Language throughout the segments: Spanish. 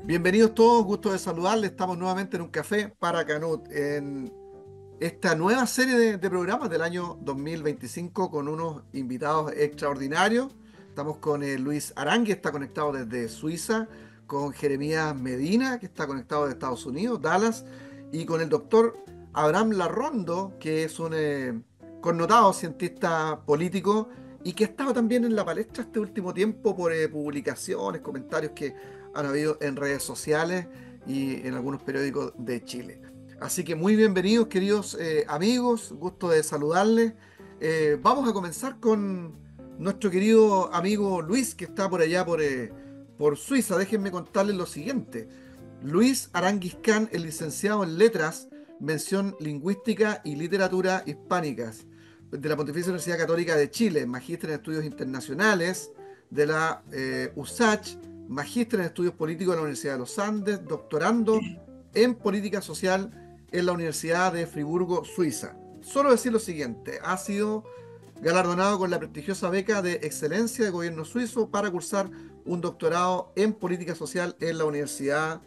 Bienvenidos todos, gusto de saludarles. Estamos nuevamente en un café para Canut, en esta nueva serie de programas del año 2025 con unos invitados extraordinarios. Estamos con Luis Arangui, está conectado desde Suiza, con Jeremías Medina, que está conectado de Estados Unidos, Dallas, y con el doctor Abraham Larrondo, que es un connotado cientista político y que ha estado también en la palestra este último tiempo por publicaciones, comentarios que han habido en redes sociales y en algunos periódicos de Chile. Así que muy bienvenidos, queridos amigos, gusto de saludarles. Vamos a comenzar con nuestro querido amigo Luis, que está por allá por Suiza. Déjenme contarles lo siguiente. Luis Aranguiscán es licenciado en Letras, mención Lingüística y Literatura Hispánicas de la Pontificia Universidad Católica de Chile, magíster en Estudios Internacionales de la USACH, magíster en Estudios Políticos de la Universidad de los Andes, doctorando en Política Social en la Universidad de Friburgo, Suiza. Solo decir lo siguiente, ha sido galardonado con la prestigiosa beca de excelencia del gobierno suizo para cursar un doctorado en política social en la Universidad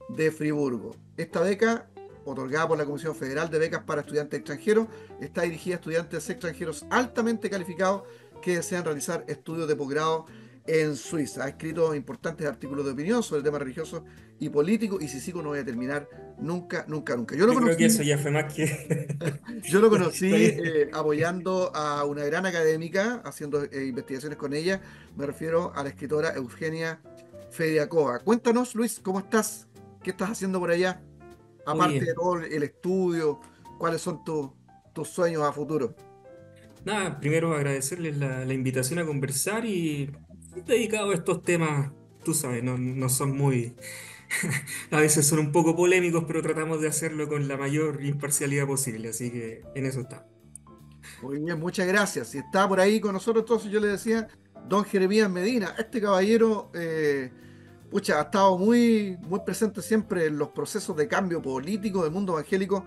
de Friburgo. Esta beca, otorgada por la Comisión Federal de Becas para Estudiantes Extranjeros, está dirigida a estudiantes extranjeros altamente calificados que desean realizar estudios de posgrado en Suiza. Ha escrito importantes artículos de opinión sobre temas religiosos y políticos, y si sigo no voy a terminar nunca, nunca, nunca. Yo creo que eso ya fue más que... Yo lo Está conocí bien. apoyando a una gran académica, haciendo investigaciones con ella. Me refiero a la escritora Eugenia Fediakova. Cuéntanos, Luis, ¿cómo estás? ¿Qué estás haciendo por allá? Aparte de Oye, todo el estudio, ¿cuáles son tus sueños a futuro? nada, primero agradecerles la invitación a conversar y dedicado a estos temas, tú sabes, no son muy... A veces son un poco polémicos, pero tratamos de hacerlo con la mayor imparcialidad posible, así que en eso está. Muy bien, muchas gracias. Si está por ahí con nosotros, entonces yo le decía, don Jeremías Medina, este caballero, pucha, ha estado muy presente siempre en los procesos de cambio político del mundo evangélico,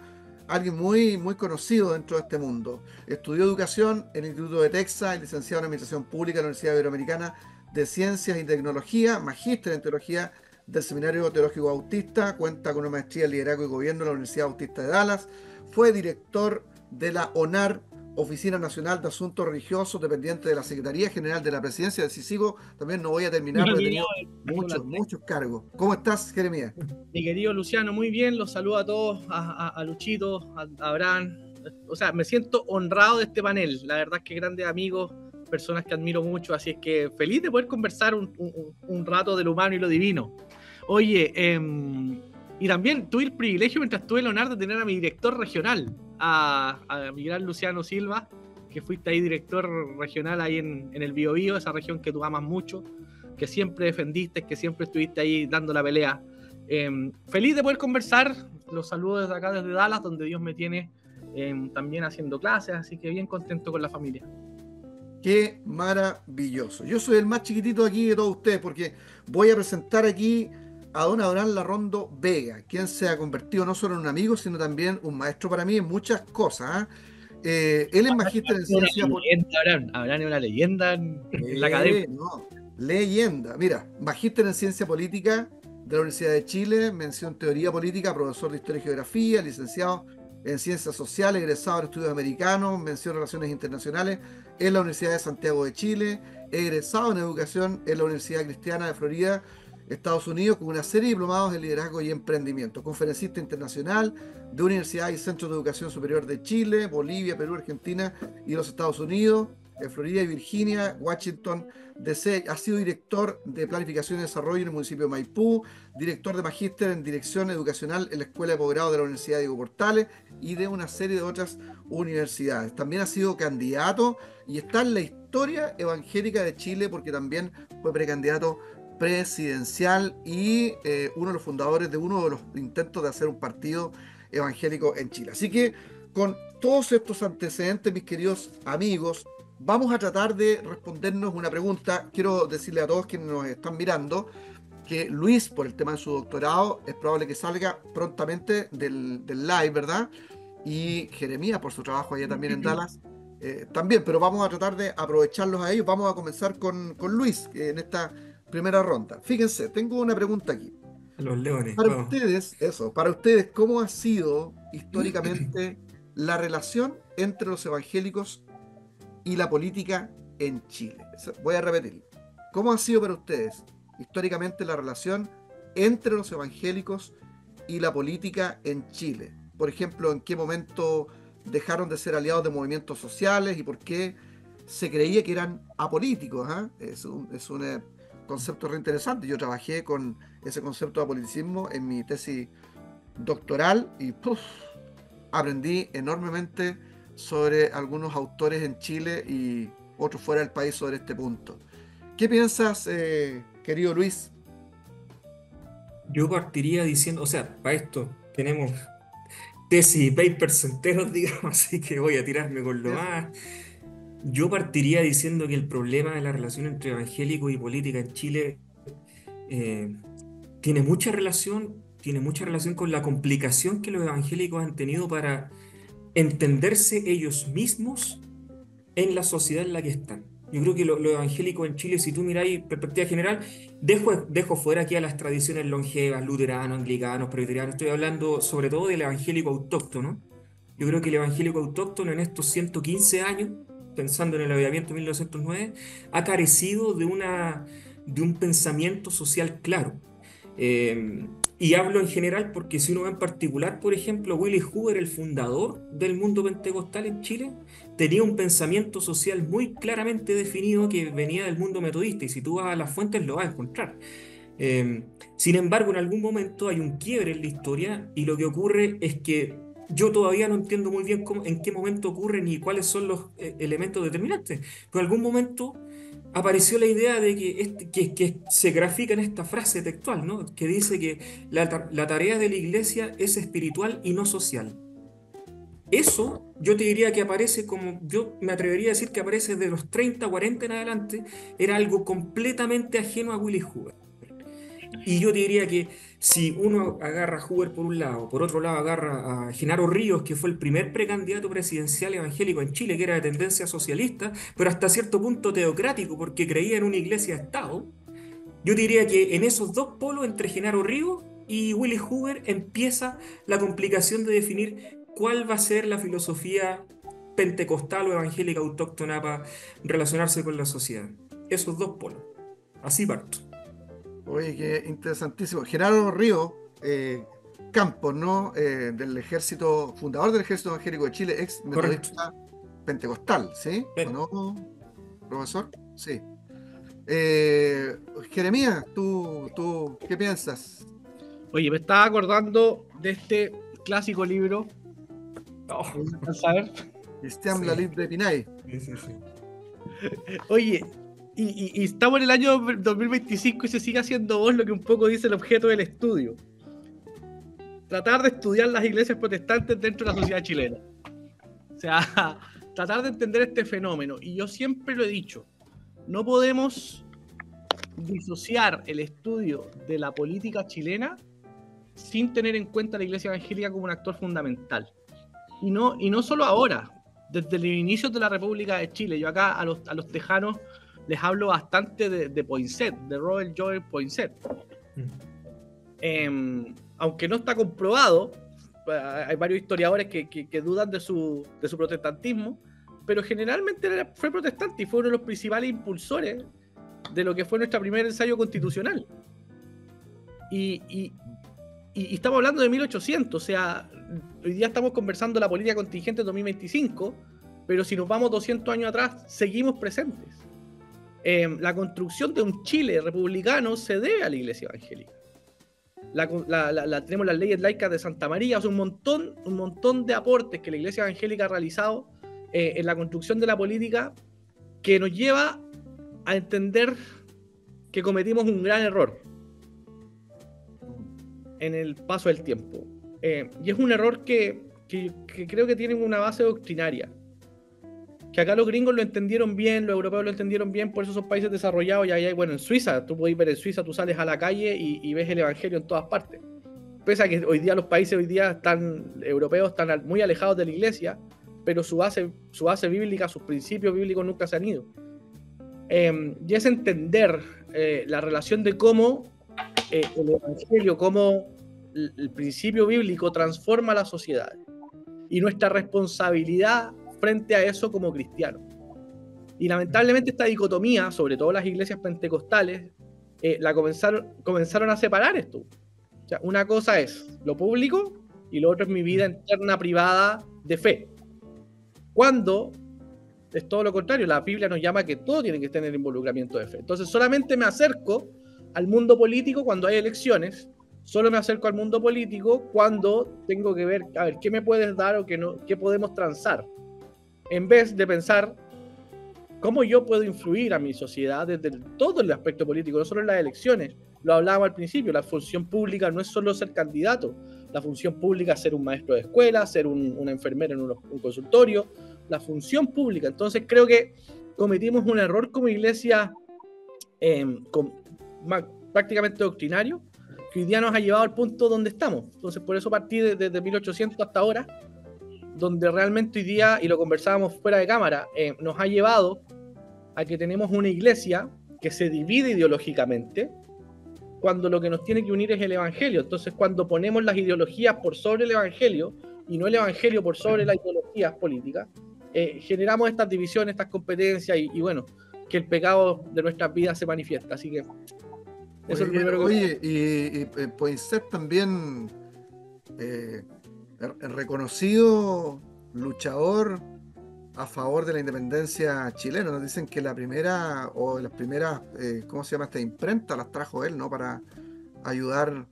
alguien muy conocido dentro de este mundo. Estudió educación en el Instituto de Texas, es licenciado en Administración Pública en la Universidad Iberoamericana de Ciencias y Tecnología, magíster en Teología del Seminario Teológico Bautista, cuenta con una maestría en Liderazgo y Gobierno en la Universidad Bautista de Dallas, fue director de la ONAR, Oficina Nacional de Asuntos Religiosos, dependiente de la Secretaría General de la Presidencia. Decisivo, también no voy a Me terminar he porque he olvidado tenido de las tres. muchos cargos. ¿Cómo estás, Jeremías? Mi querido Luciano, muy bien, los saludo a todos, a Luchito, a Abraham. O sea, me siento honrado de este panel. La verdad es que grandes amigos, personas que admiro mucho, así es que feliz de poder conversar un rato de lo humano y lo divino. Oye, y también tuve el privilegio, mientras tuve el honor de tener a mi director regional, a mi gran Luciano Silva, que fuiste ahí director regional ahí en el Biobío, esa región que tú amas mucho, que siempre defendiste, que siempre estuviste ahí dando la pelea. Feliz de poder conversar, los saludo desde acá, desde Dallas, donde Dios me tiene también haciendo clases, así que bien contento con la familia. Qué maravilloso. Yo soy el más chiquitito aquí de todos ustedes porque voy a presentar aquí a don Abraham Larrondo Vega, quien se ha convertido no solo en un amigo, sino también un maestro para mí en muchas cosas. ¿Ah? Él es magíster en Una ciencia política. leyenda, Abraham es una leyenda en la academia. No, leyenda. Mira, magíster en Ciencia Política de la Universidad de Chile, mención Teoría Política, profesor de Historia y Geografía, licenciado en Ciencias Sociales, egresado en Estudios Americanos, mención Relaciones Internacionales en la Universidad de Santiago de Chile, egresado en Educación en la Universidad Cristiana de Florida, Estados Unidos, con una serie de diplomados en Liderazgo y Emprendimiento, conferencista internacional de universidades y centros de educación superior de Chile, Bolivia, Perú, Argentina y los Estados Unidos, Florida y Virginia, Washington, DC. Ha sido director de Planificación y Desarrollo en el municipio de Maipú, director de magíster en Dirección Educacional en la Escuela de Posgrado de la Universidad Diego Portales y de una serie de otras universidades. También ha sido candidato y está en la historia evangélica de Chile porque también fue precandidato presidencial y uno de los fundadores de uno de los intentos de hacer un partido evangélico en Chile. Así que con todos estos antecedentes, mis queridos amigos, vamos a tratar de respondernos una pregunta. Quiero decirle a todos quienes nos están mirando que Luis, por el tema de su doctorado, es probable que salga prontamente del live, ¿verdad? Y Jeremías, por su trabajo allá también en Dallas, también, pero vamos a tratar de aprovecharlos a ellos. Vamos a comenzar con Luis en esta primera ronda. Fíjense, tengo una pregunta aquí. A los leones, Para vamos. ustedes, para ustedes, ¿cómo ha sido históricamente la relación entre los evangélicos y la política en Chile? Voy a repetir. ¿Cómo ha sido para ustedes históricamente la relación entre los evangélicos y la política en Chile? Por ejemplo, ¿en qué momento dejaron de ser aliados de movimientos sociales y por qué se creía que eran apolíticos? Es un concepto re interesante. Yo trabajé con ese concepto de apoliticismo en mi tesis doctoral y aprendí enormemente sobre algunos autores en Chile y otros fuera del país sobre este punto. ¿Qué piensas, querido Luis? Yo partiría diciendo, o sea, para esto tenemos tesis y papers enteros, digamos, así que voy a tirarme con lo Eso. más. Yo partiría diciendo que el problema de la relación entre evangélico y política en Chile eh, tiene mucha relación con la complicación que los evangélicos han tenido para entenderse ellos mismos en la sociedad en la que están. Yo creo que los evangélicos en Chile, si tú miráis perspectiva general, dejo fuera aquí a las tradiciones longevas, luteranos, anglicanos, presbiterianos, estoy hablando sobre todo del evangélico autóctono. Yo creo que el evangélico autóctono en estos 115 años, pensando en el avivamiento de 1909, ha carecido de un pensamiento social claro. Eh, y hablo en general porque si uno va en particular, por ejemplo, Willy Hoover, el fundador del mundo pentecostal en Chile, tenía un pensamiento social muy claramente definido que venía del mundo metodista y si tú vas a las fuentes lo vas a encontrar. Eh, Sin embargo, en algún momento hay un quiebre en la historia y lo que ocurre es que yo todavía no entiendo muy bien en qué momento ocurre ni cuáles son los elementos determinantes, pero en algún momento apareció la idea de que se grafica en esta frase textual, ¿no? Que dice que la tarea de la iglesia es espiritual y no social. Eso yo te diría que aparece como, yo me atrevería a decir que aparece de los 30, 40 en adelante, era algo completamente ajeno a Willy Hoover. Y yo te diría que si uno agarra a Hoover por un lado, por otro lado agarra a Genaro Ríos, que fue el primer precandidato presidencial evangélico en Chile, que era de tendencia socialista, pero hasta cierto punto teocrático, porque creía en una iglesia-estado, yo diría que en esos dos polos, entre Genaro Ríos y Willy Hoover, empieza la complicación de definir cuál va a ser la filosofía pentecostal o evangélica autóctona para relacionarse con la sociedad. Esos dos polos. Así parto. Oye, qué interesantísimo. Genaro Río Campos, ¿no? Del ejército, fundador del Ejército Evangélico de Chile, ex Correcto. metodista pentecostal, ¿sí? ¿O Pero, no, profesor? Sí. Jeremías, ¿tú qué piensas? Oye, me estaba acordando de este clásico libro. oh, A ver. Cristian sí, Lalib de Pinay. sí. Oye, y estamos en el año 2025 y se sigue haciendo vos lo que un poco dice el objeto del estudio. Tratar de estudiar las iglesias protestantes dentro de la sociedad chilena. O sea, tratar de entender este fenómeno. Y yo siempre lo he dicho, no podemos disociar el estudio de la política chilena sin tener en cuenta la iglesia evangélica como un actor fundamental. Y no solo ahora, desde el inicio de la República de Chile. Yo acá a los tejanos les hablo bastante de Poinsett, de Robert Joel Poinsett. Aunque no está comprobado, hay varios historiadores que dudan de su protestantismo, pero generalmente fue protestante y fue uno de los principales impulsores de lo que fue nuestro primer ensayo constitucional. Y estamos hablando de 1800, o sea, hoy día estamos conversando la política contingente de 2025, pero si nos vamos 200 años atrás, seguimos presentes. La construcción de un Chile republicano se debe a la iglesia evangélica. Tenemos las leyes laicas de Santa María, o sea, un montón de aportes que la iglesia evangélica ha realizado en la construcción de la política que nos lleva a entender que cometimos un gran error en el paso del tiempo. Y es un error que creo que tiene una base doctrinaria. Que acá los gringos lo entendieron bien, los europeos lo entendieron bien, por eso son países desarrollados. Y ahí, bueno, en Suiza, tú podés ver en Suiza, tú sales a la calle y ves el evangelio en todas partes. Pese a que hoy día los países europeos están muy alejados de la iglesia, pero su base bíblica, sus principios bíblicos nunca se han ido. Y es entender la relación de cómo el Evangelio como el principio bíblico transforma la sociedad y nuestra responsabilidad frente a eso como cristianos. Y lamentablemente esta dicotomía, sobre todo las iglesias pentecostales, comenzaron a separar esto. O sea, una cosa es lo público y lo otro es mi vida interna privada de fe. Cuando es todo lo contrario, la Biblia nos llama que todo tiene que tener involucramiento de fe. Entonces solamente me acerco al mundo político cuando hay elecciones, solo me acerco al mundo político cuando tengo que ver, a ver, qué me puedes dar o qué podemos transar, en vez de pensar cómo yo puedo influir a mi sociedad desde todo el aspecto político, no solo en las elecciones. Lo hablábamos al principio, la función pública no es solo ser candidato, la función pública es ser un maestro de escuela, ser una enfermera en un consultorio, la función pública. Entonces creo que cometimos un error como iglesia prácticamente doctrinario, que hoy día nos ha llevado al punto donde estamos. Entonces por eso partí desde 1800 hasta ahora, donde realmente hoy día, y lo conversábamos fuera de cámara, nos ha llevado a que tenemos una iglesia que se divide ideológicamente, cuando lo que nos tiene que unir es el Evangelio. Entonces cuando ponemos las ideologías por sobre el Evangelio, y no el Evangelio por sobre las ideologías políticas, generamos estas divisiones, estas competencias, y bueno, que el pecado de nuestras vidas se manifiesta. Así que eso es lo primero que... Oye, y Poinsett también... reconocido luchador a favor de la independencia chilena. Nos dicen que la primera o las primeras, ¿cómo se llama esta imprenta? Las trajo él, ¿no? Para ayudar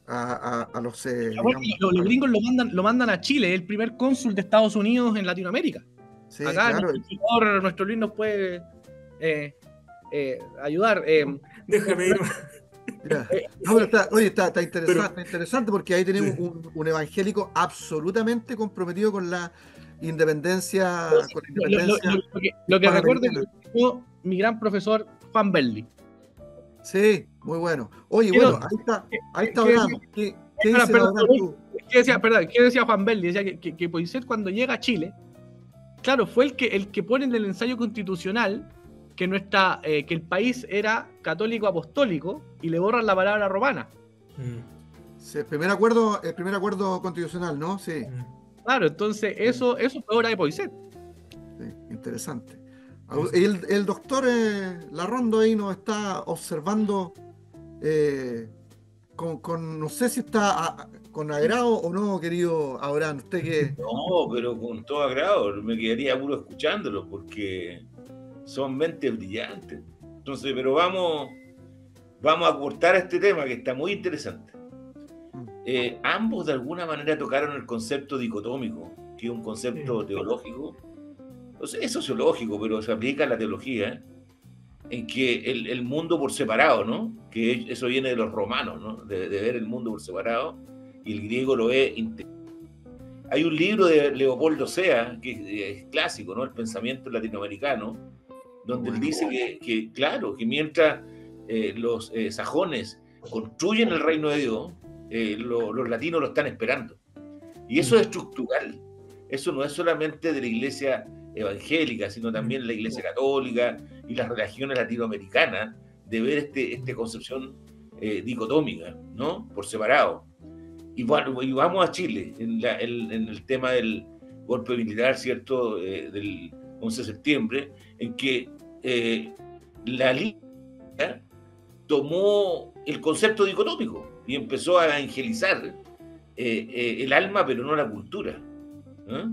a los... los gringos lo mandan a Chile, el primer cónsul de Estados Unidos en Latinoamérica. Sí, acá claro. Nuestro Luis nos puede ayudar. Déjame ir. No, pero está interesante porque ahí tenemos un evangélico absolutamente comprometido con la independencia. Lo que recuerdo es mi gran profesor Juan Belli. Sí, muy bueno. Oye, bueno, ahí está Abraham. ¿Qué dice Abraham tú? ¿Qué decía Juan Belli? Decía que Poinsett cuando llega a Chile, claro, fue el que pone en el ensayo constitucional que el país era católico apostólico y le borran la palabra romana. Sí, el primer acuerdo constitucional, ¿no? Sí. Claro, entonces eso fue obra de Poinsett. Sí, interesante. El doctor Larrondo ahí nos está observando no sé si está con agrado o no, querido Abraham. ¿Usted qué? No, pero con todo agrado. Me quedaría puro escuchándolo porque son mentes brillantes. Entonces, pero vamos a cortar este tema que está muy interesante. Ambos de alguna manera tocaron el concepto dicotómico, que es un concepto teológico. O sea, es sociológico, pero se aplica a la teología, en que el mundo por separado, ¿no? Que eso viene de los romanos, ¿no? De ver el mundo por separado, y el griego lo ve integral. Hay un libro de Leopoldo Sea, que es clásico, ¿no? El pensamiento latinoamericano, donde él dice que claro, que mientras los sajones construyen el reino de Dios, los latinos lo están esperando. Y eso es estructural. Eso no es solamente de la iglesia evangélica, sino también la iglesia católica y las religiones latinoamericanas, de ver esta concepción dicotómica, ¿no? Por separado. Y vamos a Chile, en el tema del golpe militar, ¿cierto? Del 11 de septiembre, en que la Liga tomó el concepto dicotómico y empezó a evangelizar el alma, pero no la cultura, ¿eh?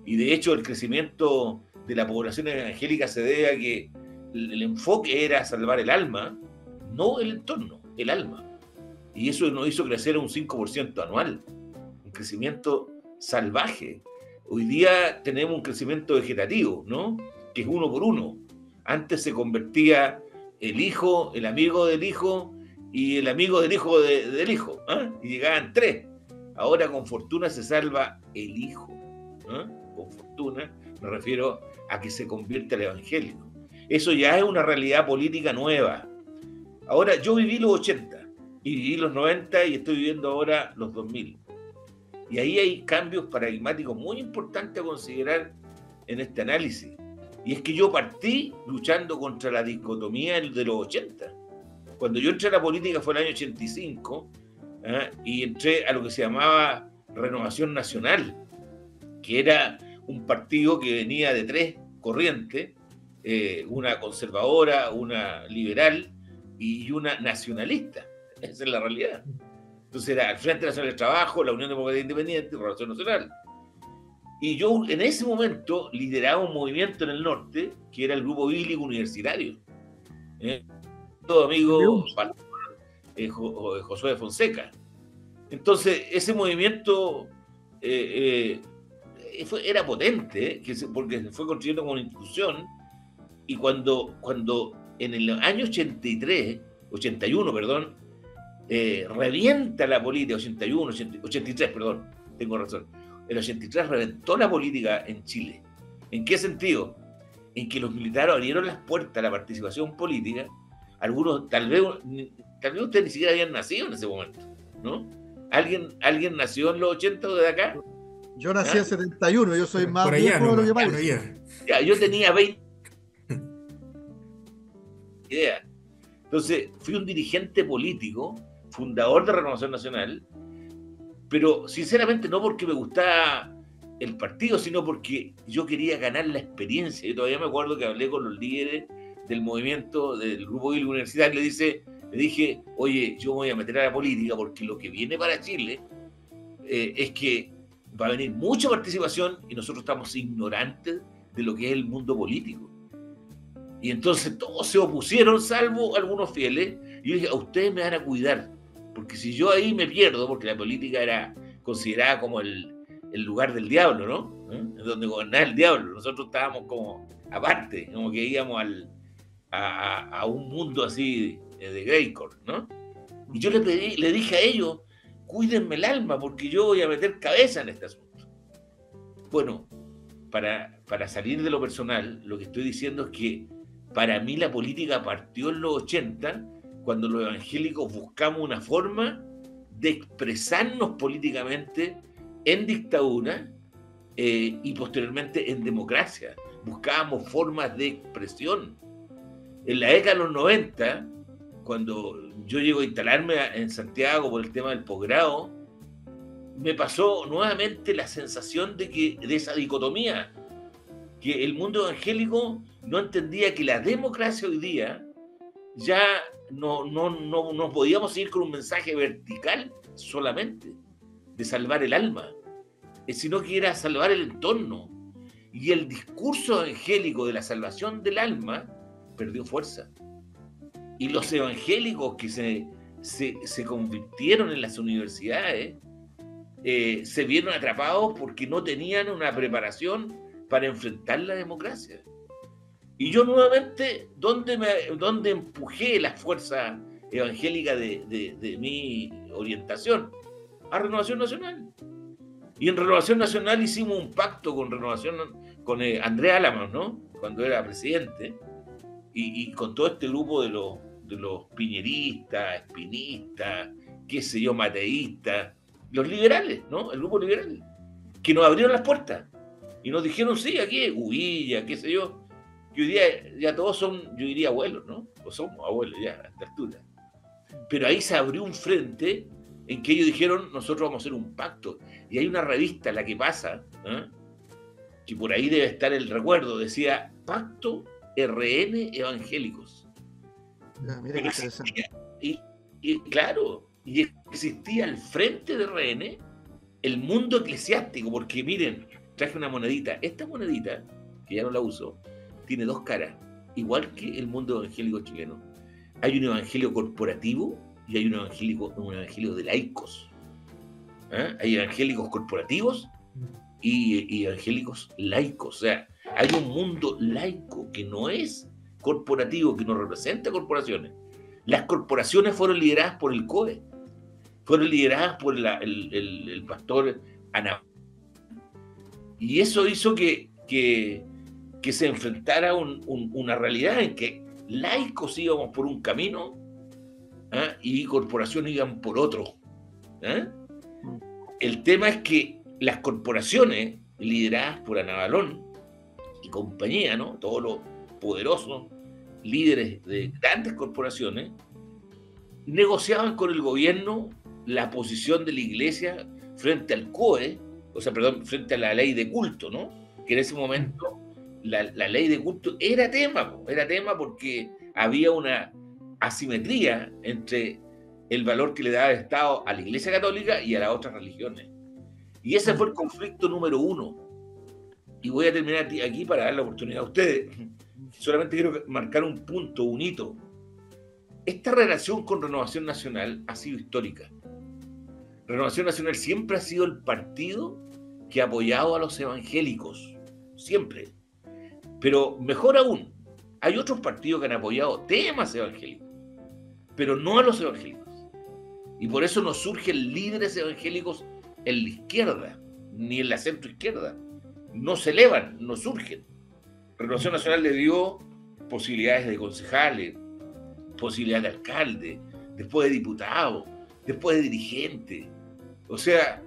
Y de hecho el crecimiento de la población evangélica se debe a que el enfoque era salvar el alma, no el entorno, el alma. Y eso nos hizo crecer un 5% anual, un crecimiento salvaje. Hoy día tenemos un crecimiento vegetativo, ¿no? Que es 1 por 1. Antes se convertía el hijo, el amigo del hijo y el amigo del hijo del hijo, ¿eh? Y llegaban 3. Ahora con fortuna se salva el hijo, ¿eh? Con fortuna me refiero a que se convierte al evangelio. Eso ya es una realidad política nueva. Ahora, yo viví los 80 y viví los 90 y estoy viviendo ahora los 2000. Y ahí hay cambios paradigmáticos muy importantes a considerar en este análisis. Y es que yo partí luchando contra la dicotomía de los 80. Cuando yo entré a la política fue el año 85, y entré a lo que se llamaba Renovación Nacional, que era un partido que venía de tres corrientes, una conservadora, una liberal y una nacionalista. Esa es la realidad. Entonces era el Frente Nacional del Trabajo, la Unión Democrática Independiente y Renovación Nacional. Y yo en ese momento lideraba un movimiento en el norte que era el Grupo Bíblico Universitario. Todo amigo Josué de Fonseca. Entonces ese movimiento era potente, porque se fue construyendo como una institución, y cuando en el año 81, perdón, revienta la política, 83, perdón, tengo razón, el 83 reventó la política en Chile. ¿En qué sentido? En que los militares abrieron las puertas a la participación política. Algunos, tal vez ustedes ni siquiera habían nacido en ese momento, ¿no? ¿Alguien nació en los 80 de acá? Yo nací en 71, yo soy más por allá, viejo de lo que por parece. allá. Ya, yo tenía 20 ideas. Entonces, fui un dirigente político, fundador de Renovación Nacional, pero sinceramente no porque me gustaba el partido, sino porque yo quería ganar la experiencia. Yo todavía me acuerdo que hablé con los líderes del movimiento del Grupo Bíblico Universitario, le dije, oye, yo me voy a meter a la política porque lo que viene para Chile es que va a venir mucha participación y nosotros estamos ignorantes de lo que es el mundo político. Y entonces todos se opusieron, salvo algunos fieles, y yo dije, a ustedes me van a cuidar, porque si yo ahí me pierdo, porque la política era considerada como el lugar del diablo, ¿no? Donde gobernaba el diablo, nosotros estábamos como aparte, como que íbamos a un mundo así de Greycore, ¿no? Y yo le dije a ellos, cuídenme el alma, porque yo voy a meter cabeza en este asunto. Bueno, para salir de lo personal, lo que estoy diciendo es que para mí la política partió en los 80, cuando los evangélicos buscamos una forma de expresarnos políticamente en dictadura y posteriormente en democracia. Buscábamos formas de expresión. En la década de los 90, cuando yo llego a instalarme en Santiago por el tema del posgrado, me pasó nuevamente la sensación de esa dicotomía, que el mundo evangélico no entendía que la democracia hoy día ya no podíamos seguir con un mensaje vertical solamente de salvar el alma, sino que era salvar el entorno. Y el discurso evangélico de la salvación del alma perdió fuerza. Y los evangélicos que se convirtieron en las universidades se vieron atrapados porque no tenían una preparación para enfrentar la democracia. Y yo nuevamente, ¿dónde empujé la fuerza evangélica de mi orientación? A Renovación Nacional. Y en Renovación Nacional hicimos un pacto con Andrés Álamos, ¿no? Cuando era presidente, y con todo este grupo de los piñeristas, espinistas, qué sé yo, mateístas, los liberales, ¿no? El grupo liberal, que nos abrieron las puertas y nos dijeron, sí, aquí, Uvilla, qué sé yo, que hoy día ya todos son, yo diría, abuelos, ¿no? O somos abuelos ya, a esta altura. Pero ahí se abrió un frente en que ellos dijeron, nosotros vamos a hacer un pacto. Y hay una revista, La que pasa, que por ahí debe estar el recuerdo, decía, Pacto RN Evangélicos. Mira qué interesante. Y claro, y existía al frente de RN el mundo eclesiástico, porque miren, traje una monedita. Esta monedita, que ya no la uso, tiene dos caras, igual que el mundo evangélico chileno. Hay un evangelio corporativo y hay un evangelio de laicos. Hay evangélicos corporativos y evangélicos laicos. O sea, hay un mundo laico que no es corporativo, que no representa corporaciones. Las corporaciones fueron lideradas por el COE, fueron lideradas por el pastor Ana. Y eso hizo que se enfrentara una realidad en que laicos íbamos por un camino y corporaciones iban por otro. El tema es que las corporaciones lideradas por Ana Balón y compañía, ¿no? Todos los poderosos líderes de grandes corporaciones, negociaban con el gobierno la posición de la iglesia frente al COE, o sea, perdón, frente a la ley de culto, ¿no? Que en ese momento la ley de culto era tema porque había una asimetría entre el valor que le daba el Estado a la Iglesia Católica y a las otras religiones. Y ese fue el conflicto número uno. Y voy a terminar aquí para dar la oportunidad a ustedes. Solamente quiero marcar un punto, un hito. Esta relación con Renovación Nacional ha sido histórica. Renovación Nacional siempre ha sido el partido que ha apoyado a los evangélicos, siempre. Pero mejor aún, hay otros partidos que han apoyado temas evangélicos, pero no a los evangélicos. Y por eso no surgen líderes evangélicos en la izquierda, ni en la centroizquierda. No se elevan, no surgen. Renovación Nacional le dio posibilidades de concejales, posibilidades de alcalde, después de diputado, después de dirigente. O sea,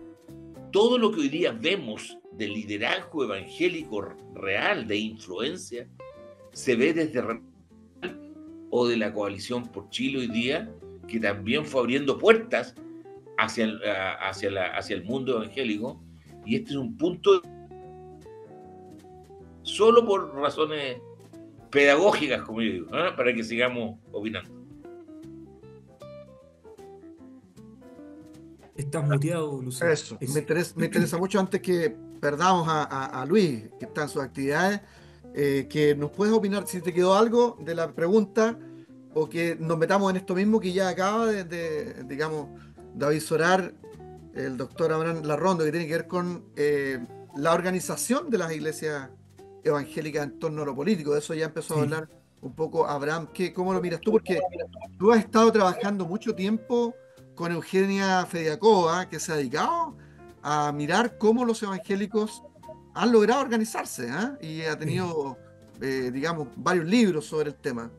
todo lo que hoy día vemos de liderazgo evangélico real, de influencia, se ve desde o de la Coalición por Chile hoy día, que también fue abriendo puertas hacia el mundo evangélico. Y este es un punto solo por razones pedagógicas, como yo digo, ¿eh? Para que sigamos opinando. Estás muteado, Luciano. Eso, me interesa mucho antes que perdamos a Luis, que está en sus actividades, que nos puedes opinar si te quedó algo de la pregunta o que nos metamos en esto mismo que ya acaba digamos, de avisorar el doctor Abraham Larrondo, que tiene que ver con la organización de las iglesias evangélicas en torno a lo político. De eso ya empezó a hablar un poco Abraham. ¿Cómo lo miras tú? Porque tú has estado trabajando mucho tiempo con Eugenia Fediakova, que se ha dedicado a mirar cómo los evangélicos han logrado organizarse, y ha tenido, digamos, varios libros sobre el tema.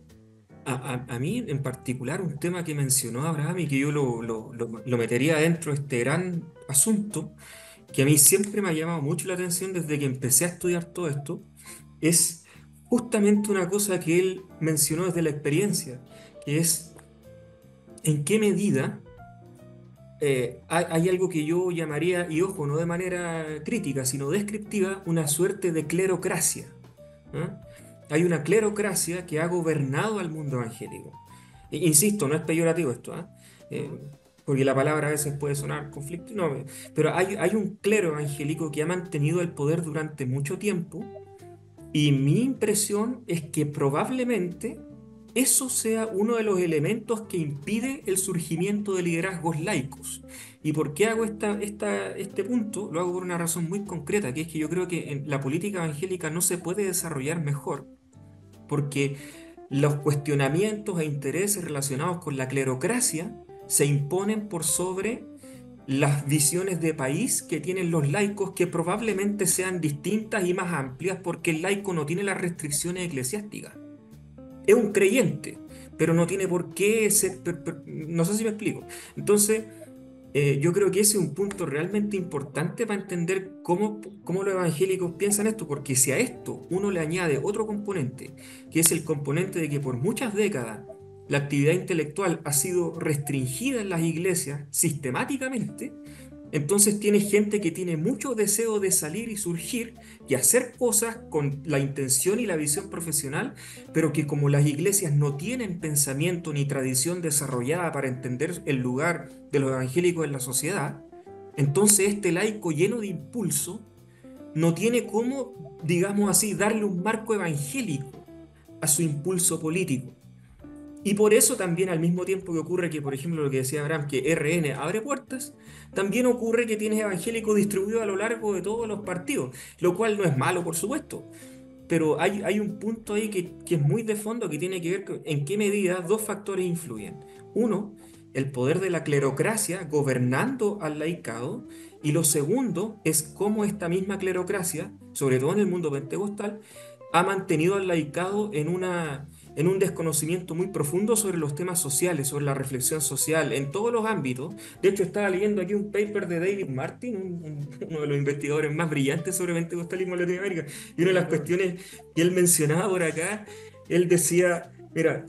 A mí en particular un tema que mencionó Abraham y que yo lo metería dentro de este gran asunto, que a mí siempre me ha llamado mucho la atención desde que empecé a estudiar todo esto, es justamente una cosa que él mencionó desde la experiencia, que es en qué medida hay algo que yo llamaría, y ojo, no de manera crítica, sino descriptiva, una suerte de clerocracia. Hay una clerocracia que ha gobernado al mundo evangélico. Insisto, no es peyorativo esto, porque la palabra a veces puede sonar conflicto, no, pero hay un clero evangélico que ha mantenido el poder durante mucho tiempo, y mi impresión es que probablemente eso sea uno de los elementos que impide el surgimiento de liderazgos laicos. ¿Y por qué hago este punto? Lo hago por una razón muy concreta, que es que yo creo que en la política evangélica no se puede desarrollar mejor, porque los cuestionamientos e intereses relacionados con la clerocracia se imponen por sobre las visiones de país que tienen los laicos, que probablemente sean distintas y más amplias, porque el laico no tiene las restricciones eclesiásticas. Es un creyente, pero no tiene por qué ser... No sé si me explico. Entonces, yo creo que ese es un punto realmente importante para entender cómo los evangélicos piensan esto, porque si a esto uno le añade otro componente, que es el componente de que por muchas décadas la actividad intelectual ha sido restringida en las iglesias sistemáticamente, entonces tiene gente que tiene mucho deseo de salir y surgir y hacer cosas con la intención y la visión profesional, pero que como las iglesias no tienen pensamiento ni tradición desarrollada para entender el lugar de los evangélicos en la sociedad, entonces este laico lleno de impulso no tiene cómo, digamos así, darle un marco evangélico a su impulso político. Y por eso también al mismo tiempo que ocurre que, por ejemplo, lo que decía Abraham, que RN abre puertas, también ocurre que tienes evangélicos distribuidos a lo largo de todos los partidos, lo cual no es malo, por supuesto. Pero hay un punto ahí que es muy de fondo, que tiene que ver con en qué medida dos factores influyen. Uno, el poder de la clerocracia gobernando al laicado, y lo segundo es cómo esta misma clerocracia, sobre todo en el mundo pentecostal, ha mantenido al laicado en un desconocimiento muy profundo sobre los temas sociales, sobre la reflexión social, en todos los ámbitos. De hecho, estaba leyendo aquí un paper de David Martin, uno de los investigadores más brillantes sobre pentecostalismo en Latinoamérica, y una de las cuestiones que él mencionaba por acá, él decía, mira,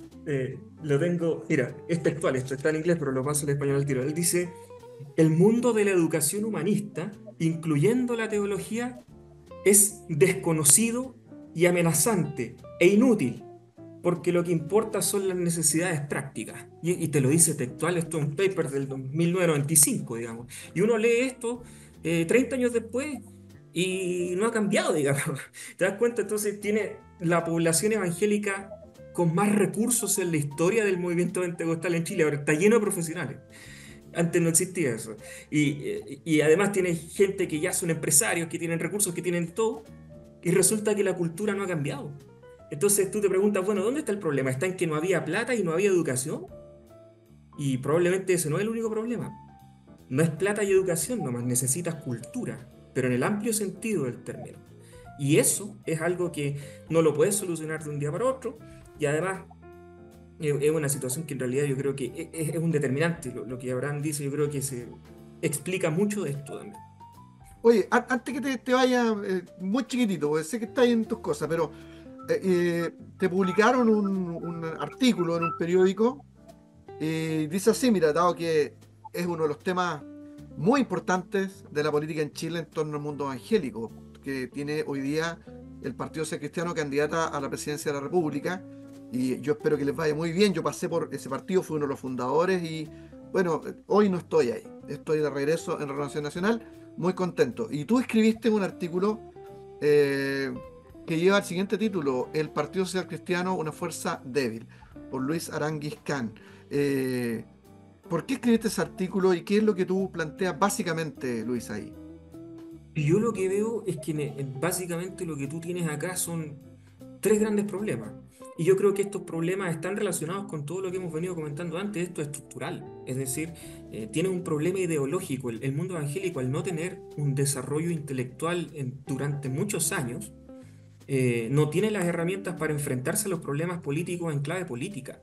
Lo tengo, mira, es textual, esto está en inglés, pero lo paso en español al tiro. Él dice, el mundo de la educación humanista, incluyendo la teología, es desconocido y amenazante e inútil, porque lo que importa son las necesidades prácticas. Y te lo dice textual, esto es un paper del 1995, digamos. Y uno lee esto 30 años después y no ha cambiado, digamos. ¿Te das cuenta? Entonces tiene la población evangélica con más recursos en la historia del movimiento pentecostal en Chile. Ahora está lleno de profesionales. Antes no existía eso. Y además tiene gente que ya son empresarios, que tienen recursos, que tienen todo, y resulta que la cultura no ha cambiado. Entonces tú te preguntas, bueno, ¿dónde está el problema? ¿Está en que no había plata y no había educación? Y probablemente ese no es el único problema. No es plata y educación, nomás necesitas cultura, pero en el amplio sentido del término. Y eso es algo que no lo puedes solucionar de un día para otro, y además es una situación que en realidad yo creo que es un determinante. Lo que Abraham dice, yo creo que se explica mucho de esto también. Oye, antes que te vaya, muy chiquitito, porque sé que estás en tus cosas, pero te publicaron un artículo en un periódico y dice así, mira, dado que es uno de los temas muy importantes de la política en Chile en torno al mundo evangélico, que tiene hoy día el Partido Social Cristiano candidata a la presidencia de la República, y yo espero que les vaya muy bien. Yo pasé por ese partido, fui uno de los fundadores y bueno, hoy no estoy ahí, estoy de regreso en Renovación Nacional, muy contento. Y tú escribiste un artículo eh, que lleva el siguiente título: El Partido Social Cristiano, una fuerza débil, por Luis Aranguis Can. Eh, ¿Por qué escribiste ese artículo y qué es lo que tú planteas básicamente, Luis, ahí? Y yo lo que veo es que básicamente lo que tú tienes acá son tres grandes problemas. Y yo creo que estos problemas están relacionados con todo lo que hemos venido comentando antes. Esto es estructural. Es decir, tienes un problema ideológico. El mundo evangélico, al no tener un desarrollo intelectual durante muchos años, no tiene las herramientas para enfrentarse a los problemas políticos en clave política.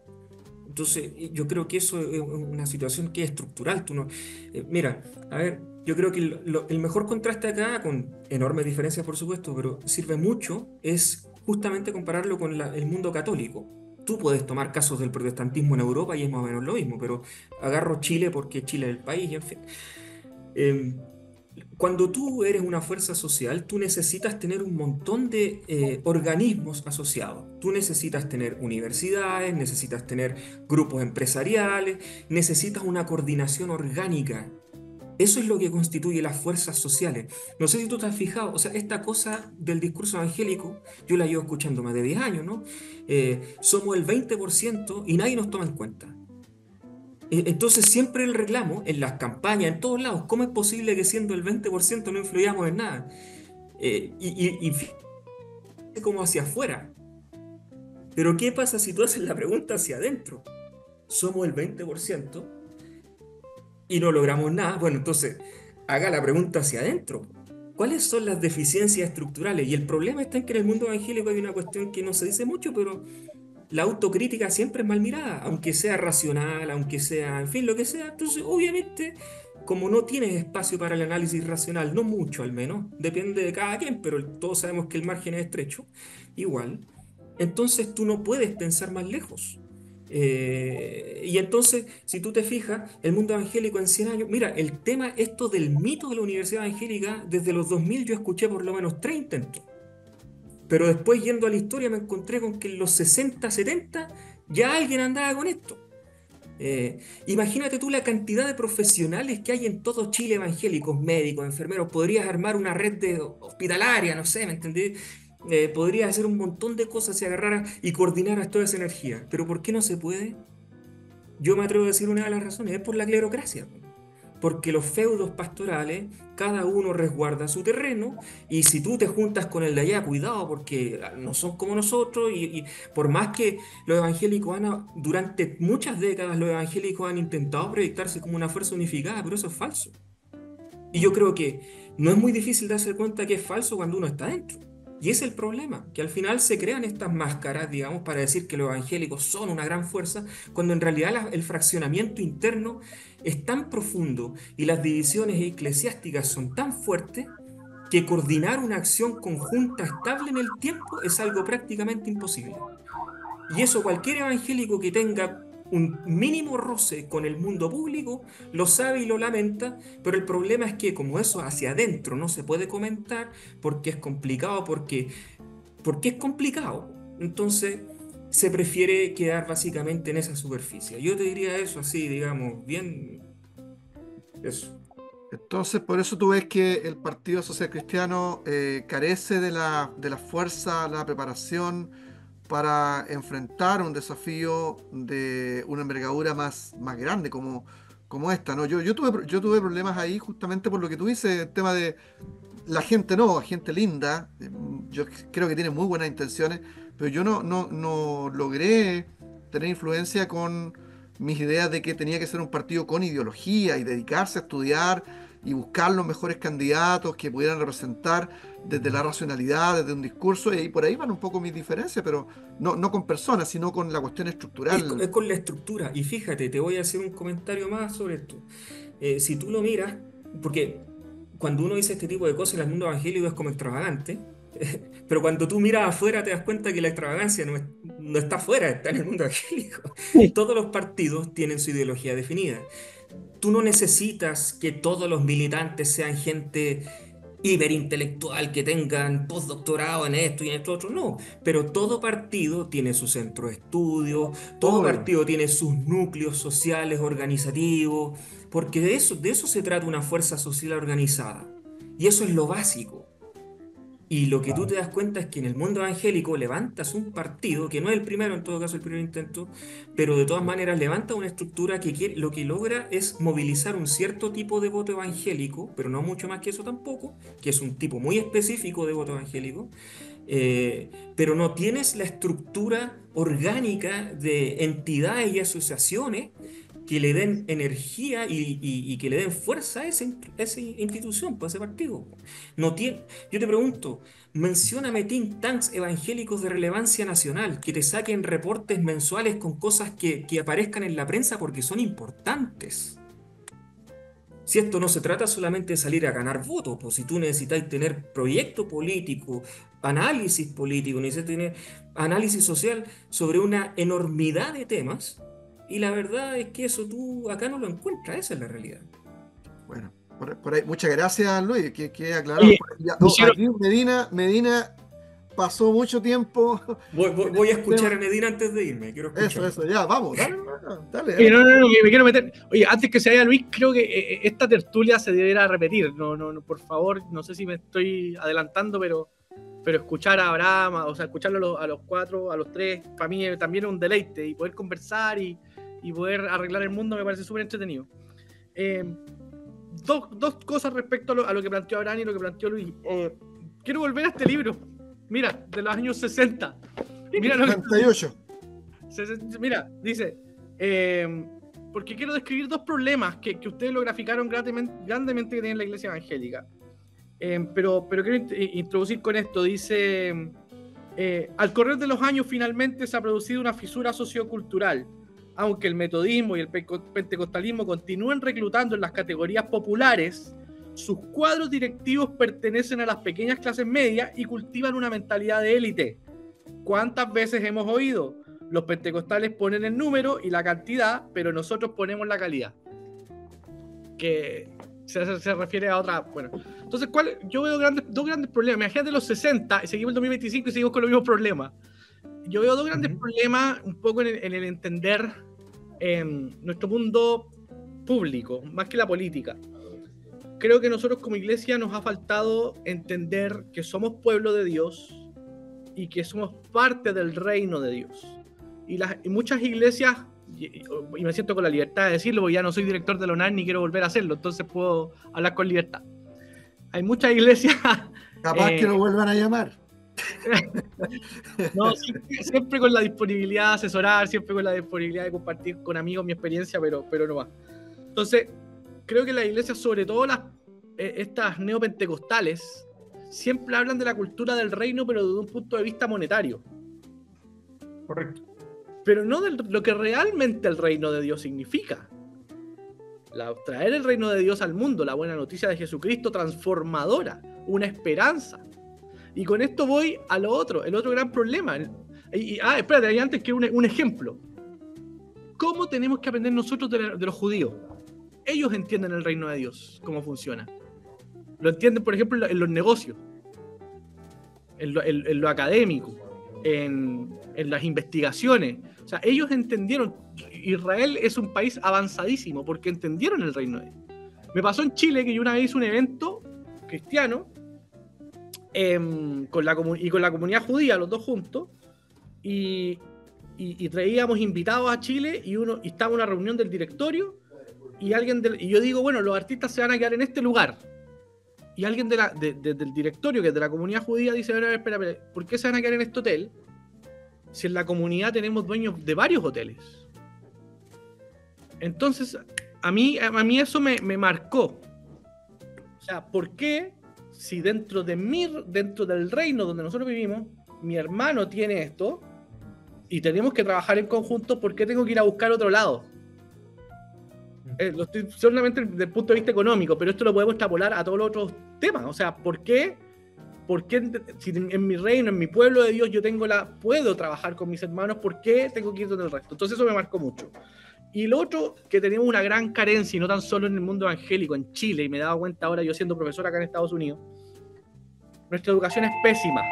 Entonces, yo creo que eso es una situación que es estructural. Mira, a ver, yo creo que el mejor contraste acá, con enormes diferencias por supuesto, pero sirve mucho, es justamente compararlo con el mundo católico. Tú puedes tomar casos del protestantismo en Europa y es más o menos lo mismo, pero agarro Chile porque Chile es el país, y en fin. Eh, Cuando tú eres una fuerza social, tú necesitas tener un montón de organismos asociados. Tú necesitas tener universidades, necesitas tener grupos empresariales, necesitas una coordinación orgánica. Eso es lo que constituye las fuerzas sociales. No sé si tú te has fijado, o sea, esta cosa del discurso evangélico, yo la llevo escuchando más de 10 años, ¿no? Somos el 20% y nadie nos toma en cuenta. Entonces siempre el reclamo en las campañas, en todos lados, ¿cómo es posible que siendo el 20% no influyamos en nada? Y fíjate como hacia afuera. Pero ¿qué pasa si tú haces la pregunta hacia adentro? Somos el 20% y no logramos nada. Bueno, entonces haga la pregunta hacia adentro. ¿Cuáles son las deficiencias estructurales? Y el problema está en que en el mundo evangélico hay una cuestión que no se dice mucho, pero la autocrítica siempre es mal mirada, aunque sea racional, aunque sea, en fin, lo que sea. Entonces, obviamente, como no tienes espacio para el análisis racional, no mucho al menos, depende de cada quien, pero todos sabemos que el margen es estrecho, igual, entonces tú no puedes pensar más lejos. Y entonces, si tú te fijas, el mundo evangélico en 100 años, mira, el tema, esto del mito de la universidad evangélica, desde los 2000 yo escuché por lo menos 3 intentos. Pero después, yendo a la historia, me encontré con que en los 60, 70 ya alguien andaba con esto. Imagínate tú la cantidad de profesionales que hay en todo Chile, evangélicos, médicos, enfermeros. Podrías armar una red de hospitalaria, no sé, ¿me entendés? Podrías hacer un montón de cosas si agarraras y coordinaras toda esa energía. Pero ¿por qué no se puede? Yo me atrevo a decir una de las razones, es por la clerocracia. Porque los feudos pastorales, cada uno resguarda su terreno, y si tú te juntas con el de allá, cuidado, porque no son como nosotros, y por más que los evangélicos durante muchas décadas los evangélicos han intentado proyectarse como una fuerza unificada, pero eso es falso. Y yo creo que no es muy difícil darse cuenta que es falso cuando uno está dentro. Y ese es el problema, que al final se crean estas máscaras, digamos, para decir que los evangélicos son una gran fuerza, cuando en realidad el fraccionamiento interno es tan profundo y las divisiones eclesiásticas son tan fuertes que coordinar una acción conjunta estable en el tiempo es algo prácticamente imposible. Y eso cualquier evangélico que tenga un mínimo roce con el mundo público lo sabe y lo lamenta, pero el problema es que como eso hacia adentro no se puede comentar porque es complicado, porque es complicado. Entonces se prefiere quedar básicamente en esa superficie. Yo te diría eso así, digamos, bien, eso. Entonces, por eso tú ves que el Partido Social Cristiano carece de la fuerza, la preparación para enfrentar un desafío de una envergadura más grande como esta, ¿no? Yo tuve problemas ahí justamente por lo que tú dices, el tema de la gente no, gente linda, yo creo que tiene muy buenas intenciones, pero yo no logré tener influencia con mis ideas de que tenía que ser un partido con ideología y dedicarse a estudiar y buscar los mejores candidatos que pudieran representar desde la racionalidad, desde un discurso, y por ahí van un poco mis diferencias, pero no con personas, sino con la cuestión estructural. Es con la estructura. Y fíjate, te voy a hacer un comentario más sobre esto. Si tú lo miras, porque cuando uno dice este tipo de cosas en el mundo evangélico es como extravagante, pero cuando tú miras afuera te das cuenta que la extravagancia no está afuera, está en el mundo evangélico. Todos los partidos tienen su ideología definida. Tú no necesitas que todos los militantes sean gente hiperintelectual, que tengan postdoctorado en esto y en esto otro, no, pero todo partido tiene su centro de estudio, todo Obvio. partido tiene sus núcleos sociales organizativos, porque de eso se trata una fuerza social organizada, y eso es lo básico. Y lo que tú te das cuenta es que en el mundo evangélico levantas un partido, que no es el primero, en todo caso el primer intento, pero de todas maneras levanta una estructura lo que logra es movilizar un cierto tipo de voto evangélico, pero no mucho más que eso tampoco, que es un tipo muy específico de voto evangélico, pero no tienes la estructura orgánica de entidades y asociaciones que le den energía y que le den fuerza a esa institución, pues, a ese partido. No tiene, yo te pregunto, mencióname think tanks evangélicos de relevancia nacional que te saquen reportes mensuales con cosas que aparezcan en la prensa porque son importantes. Si esto no se trata solamente de salir a ganar votos, pues si tú necesitas tener proyecto político, análisis político, necesitas tener análisis social sobre una enormidad de temas, y la verdad es que eso tú acá no lo encuentras, esa es la realidad. Bueno, por ahí, muchas gracias, Luis, que aclarado. Oye, Aquí Medina pasó mucho tiempo. Voy a escuchar Tema. a Medina antes de irme, quiero escuchar. Eso, ya, vamos, dale, hermano, dale. Oye, no, me quiero meter. Oye, antes que se vaya Luis, creo que esta tertulia se debería repetir. No, por favor, no sé si me estoy adelantando, pero escuchar a Abraham, o sea, escucharlo a los cuatro, a los tres, para mí también es un deleite, y poder conversar y poder arreglar el mundo me parece súper entretenido. Dos cosas respecto a lo que planteó Abraham y lo que planteó Luis. Quiero volver a este libro, mira, de los años 60. Mira lo que 38. Mira, dice, porque quiero describir dos problemas que ustedes lo graficaron grandemente que tiene la iglesia evangélica. Pero quiero introducir con esto. Dice, al correr de los años finalmente se ha producido una fisura sociocultural. Aunque el metodismo y el pentecostalismo continúen reclutando en las categorías populares, sus cuadros directivos pertenecen a las pequeñas clases medias y cultivan una mentalidad de élite. ¿Cuántas veces hemos oído? Los pentecostales ponen el número y la cantidad, pero nosotros ponemos la calidad. Que se refiere a otra. Bueno, entonces, yo veo dos grandes problemas. Imagínate los 60 y seguimos el 2025 y seguimos con los mismos problemas. Yo veo dos grandes problemas un poco en el entender nuestro mundo público, más que la política. Creo que nosotros como iglesia nos ha faltado entender que somos pueblo de Dios y que somos parte del reino de Dios. Y muchas iglesias, y me siento con la libertad de decirlo, porque ya no soy director de la UNAR ni quiero volver a hacerlo, entonces puedo hablar con libertad. Hay muchas iglesias... Capaz que lo vuelvan a llamar. No, siempre con la disponibilidad de asesorar, siempre con la disponibilidad de compartir con amigos mi experiencia, pero no más. Entonces, creo que las iglesias, sobre todo estas neopentecostales, siempre hablan de la cultura del reino, pero desde un punto de vista monetario. Correcto. Pero no de lo que realmente el reino de Dios significa. Traer el reino de Dios al mundo, la buena noticia de Jesucristo transformadora, una esperanza. Y con esto voy a lo otro, el otro gran problema. Espérate, y antes quiero un ejemplo. ¿Cómo tenemos que aprender nosotros de los judíos? Ellos entienden el reino de Dios, cómo funciona. Lo entienden, por ejemplo, en los negocios, en lo académico, en las investigaciones. O sea, ellos entendieron. Israel es un país avanzadísimo porque entendieron el reino de Dios. Me pasó en Chile que yo una vez hice un evento cristiano con la comunidad judía, los dos juntos, y traíamos invitados a Chile y estaba una reunión del directorio y yo digo, bueno, los artistas se van a quedar en este lugar. Y alguien del directorio, que es de la comunidad judía, dice, a ver, espera, ¿por qué se van a quedar en este hotel si en la comunidad tenemos dueños de varios hoteles? Entonces, a mí eso me marcó. O sea, ¿por qué si dentro del reino donde nosotros vivimos, mi hermano tiene esto y tenemos que trabajar en conjunto, ¿por qué tengo que ir a buscar otro lado? Lo estoy solamente desde el punto de vista económico, pero esto lo podemos extrapolar a todos los otros temas. O sea, ¿por qué si en mi reino, en mi pueblo de Dios, puedo trabajar con mis hermanos, ¿por qué tengo que ir donde el resto? Entonces eso me marcó mucho. Y lo otro, que tenemos una gran carencia, y no tan solo en el mundo evangélico, en Chile, y me he dado cuenta ahora yo siendo profesor acá en Estados Unidos, nuestra educación es pésima.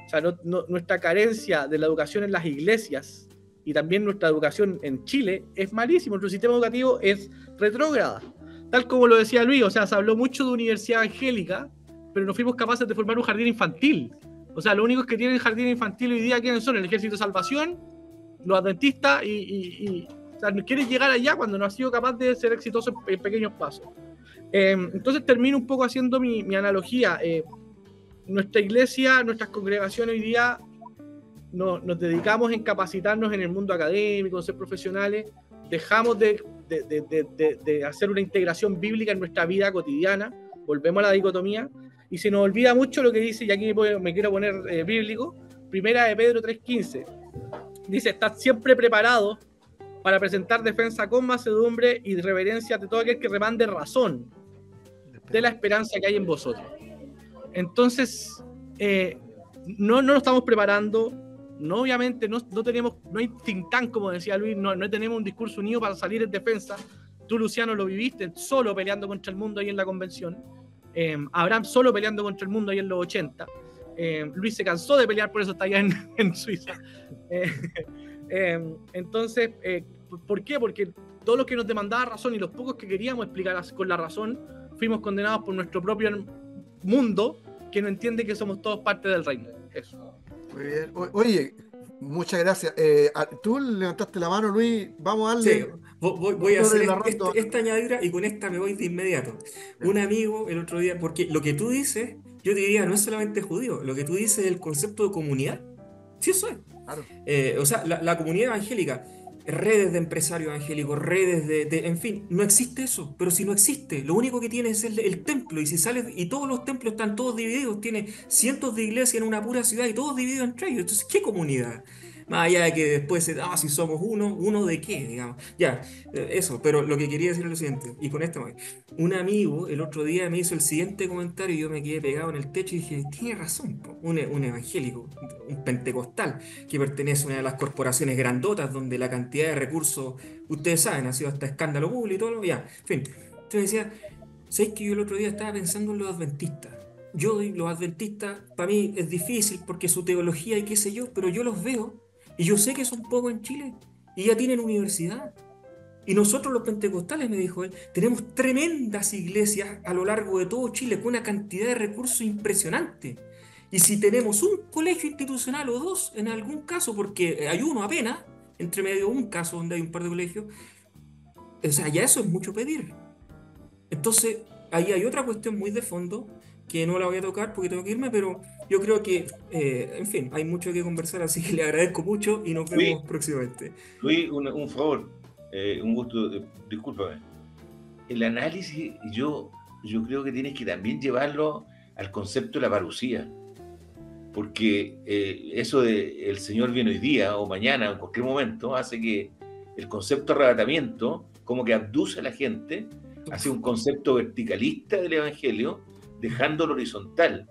O sea, nuestra carencia de la educación en las iglesias y también nuestra educación en Chile es malísimo. Nuestro sistema educativo es retrógrada. Tal como lo decía Luis, o sea, se habló mucho de universidad evangélica, pero no fuimos capaces de formar un jardín infantil. O sea, los únicos que tienen jardín infantil hoy día, ¿quiénes son? El Ejército de Salvación, los adventistas o sea, quieres llegar allá cuando no has sido capaz de ser exitoso en pequeños pasos. Entonces termino un poco haciendo mi analogía. Nuestra iglesia, nuestras congregaciones hoy día nos dedicamos en capacitarnos en el mundo académico, en ser profesionales, dejamos de hacer una integración bíblica en nuestra vida cotidiana, volvemos a la dicotomía, y se nos olvida mucho lo que dice, y aquí me quiero poner bíblico, Primera de Pedro 3:15, dice, estad siempre preparados para presentar defensa con mansedumbre y reverencia de todo aquel que remande razón de la esperanza que hay en vosotros. Entonces, no nos estamos preparando, no, obviamente no hay think tank, como decía Luis, no tenemos un discurso unido para salir en defensa. Tú, Luciano, lo viviste solo peleando contra el mundo ahí en la convención, Abraham solo peleando contra el mundo ahí en los 80, Luis se cansó de pelear, por eso está allá en Suiza. Entonces, ¿por qué? Porque todos los que nos demandaban razón y los pocos que queríamos explicar con la razón, fuimos condenados por nuestro propio mundo, que no entiende que somos todos parte del reino. Eso. Muy bien. Oye, muchas gracias. Tú levantaste la mano, Luis. Vamos a darle. Sí, voy a hacer esta añadidura y con esta me voy de inmediato. Un amigo el otro día, porque lo que tú dices, yo te diría, no es solamente judío, lo que tú dices es el concepto de comunidad. Sí, eso es. Claro. O sea, la comunidad evangélica, redes de empresarios evangélicos, redes en fin, no existe eso. Pero si no existe, lo único que tiene es el templo. Y si sales, y todos los templos están todos divididos, tiene cientos de iglesias en una pura ciudad y todos divididos entre ellos. Entonces, ¿qué comunidad? Más allá de que después si somos uno de qué, digamos. Ya, eso, pero lo que quería decir es lo siguiente, y con esto voy. Un amigo el otro día me hizo el siguiente comentario y yo me quedé pegado en el techo y dije, tiene razón, po. Un evangélico, un pentecostal, que pertenece a una de las corporaciones grandotas donde la cantidad de recursos, ustedes saben, ha sido hasta escándalo público y todo, ya, en fin. Entonces decía, ¿sabes que yo el otro día estaba pensando en los adventistas? Los adventistas, para mí es difícil porque su teología y qué sé yo, pero yo los veo y yo sé que son pocos en Chile y ya tienen universidad. Y nosotros los pentecostales, me dijo él, tenemos tremendas iglesias a lo largo de todo Chile con una cantidad de recursos impresionante. Y si tenemos un colegio institucional o dos, en algún caso, porque hay uno apenas, entre medio un caso donde hay un par de colegios, o sea, ya eso es mucho pedir. Entonces, ahí hay otra cuestión muy de fondo, que no la voy a tocar porque tengo que irme, pero yo creo que, en fin, hay mucho que conversar, así que le agradezco mucho y nos vemos próximamente. Luis, un favor, un gusto, discúlpame. El análisis, yo creo que tienes que también llevarlo al concepto de la parucía, porque eso de el Señor viene hoy día o mañana o en cualquier momento hace que el concepto de arrebatamiento como que abduce a la gente hacia un concepto verticalista del Evangelio, dejándolo horizontal,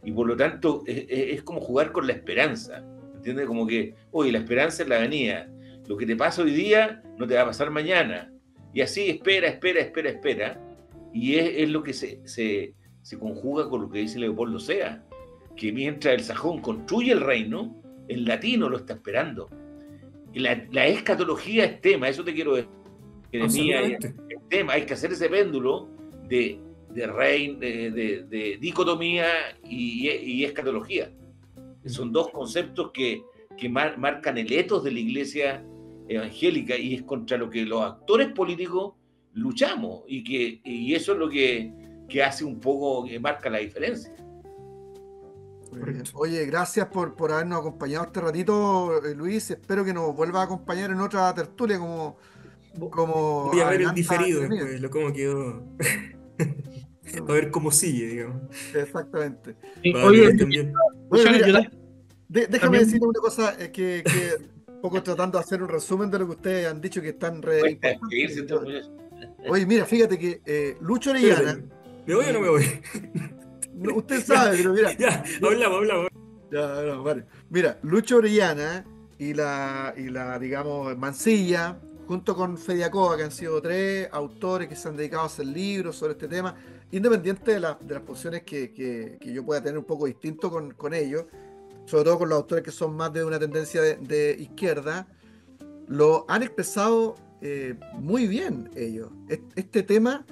y por lo tanto es como jugar con la esperanza. ¿entiendes? Como que, oye, la esperanza es la avenida. Lo que te pasa hoy día no te va a pasar mañana. Y así espera. Y es lo que se conjuga con lo que dice Leopoldo Sea, que mientras el sajón construye el reino, el latino lo está esperando. Y la escatología es tema, eso te quiero decir. Jeremías es tema, hay que hacer ese péndulo de dicotomía y escatología. Son dos conceptos que marcan el etos de la iglesia evangélica, y es contra lo que los actores políticos luchamos, y eso es lo que hace un poco, que marca la diferencia. Oye, gracias por habernos acompañado este ratito, Luis. Espero que nos vuelva a acompañar en otra tertulia como Voy a ver el adelanta diferido Jeremías. después, cómo quedó. A ver cómo sigue, digamos. Exactamente. Sí, Vale, oye, que estén bien. Bueno, Luciano, mira, yo déjame también- decirte una cosa, que un poco tratando de hacer un resumen de lo que ustedes han dicho, que es tan re Cuesta importante. escribirse estos muchachos. Oye, mira, fíjate que Lucho Orellana, Espérate, ¿me voy o no me voy? usted sabe, pero mira, Ya, hablamos. ya, no, vale. Mira, Lucho Orellana y digamos, Mansilla, junto con Fediacoa, que han sido 3 autores que se han dedicado a hacer libros sobre este tema, independiente de las posiciones que yo pueda tener un poco distinto con ellos, sobre todo con los autores que son más de una tendencia de izquierda, lo han expresado muy bien ellos. Este tema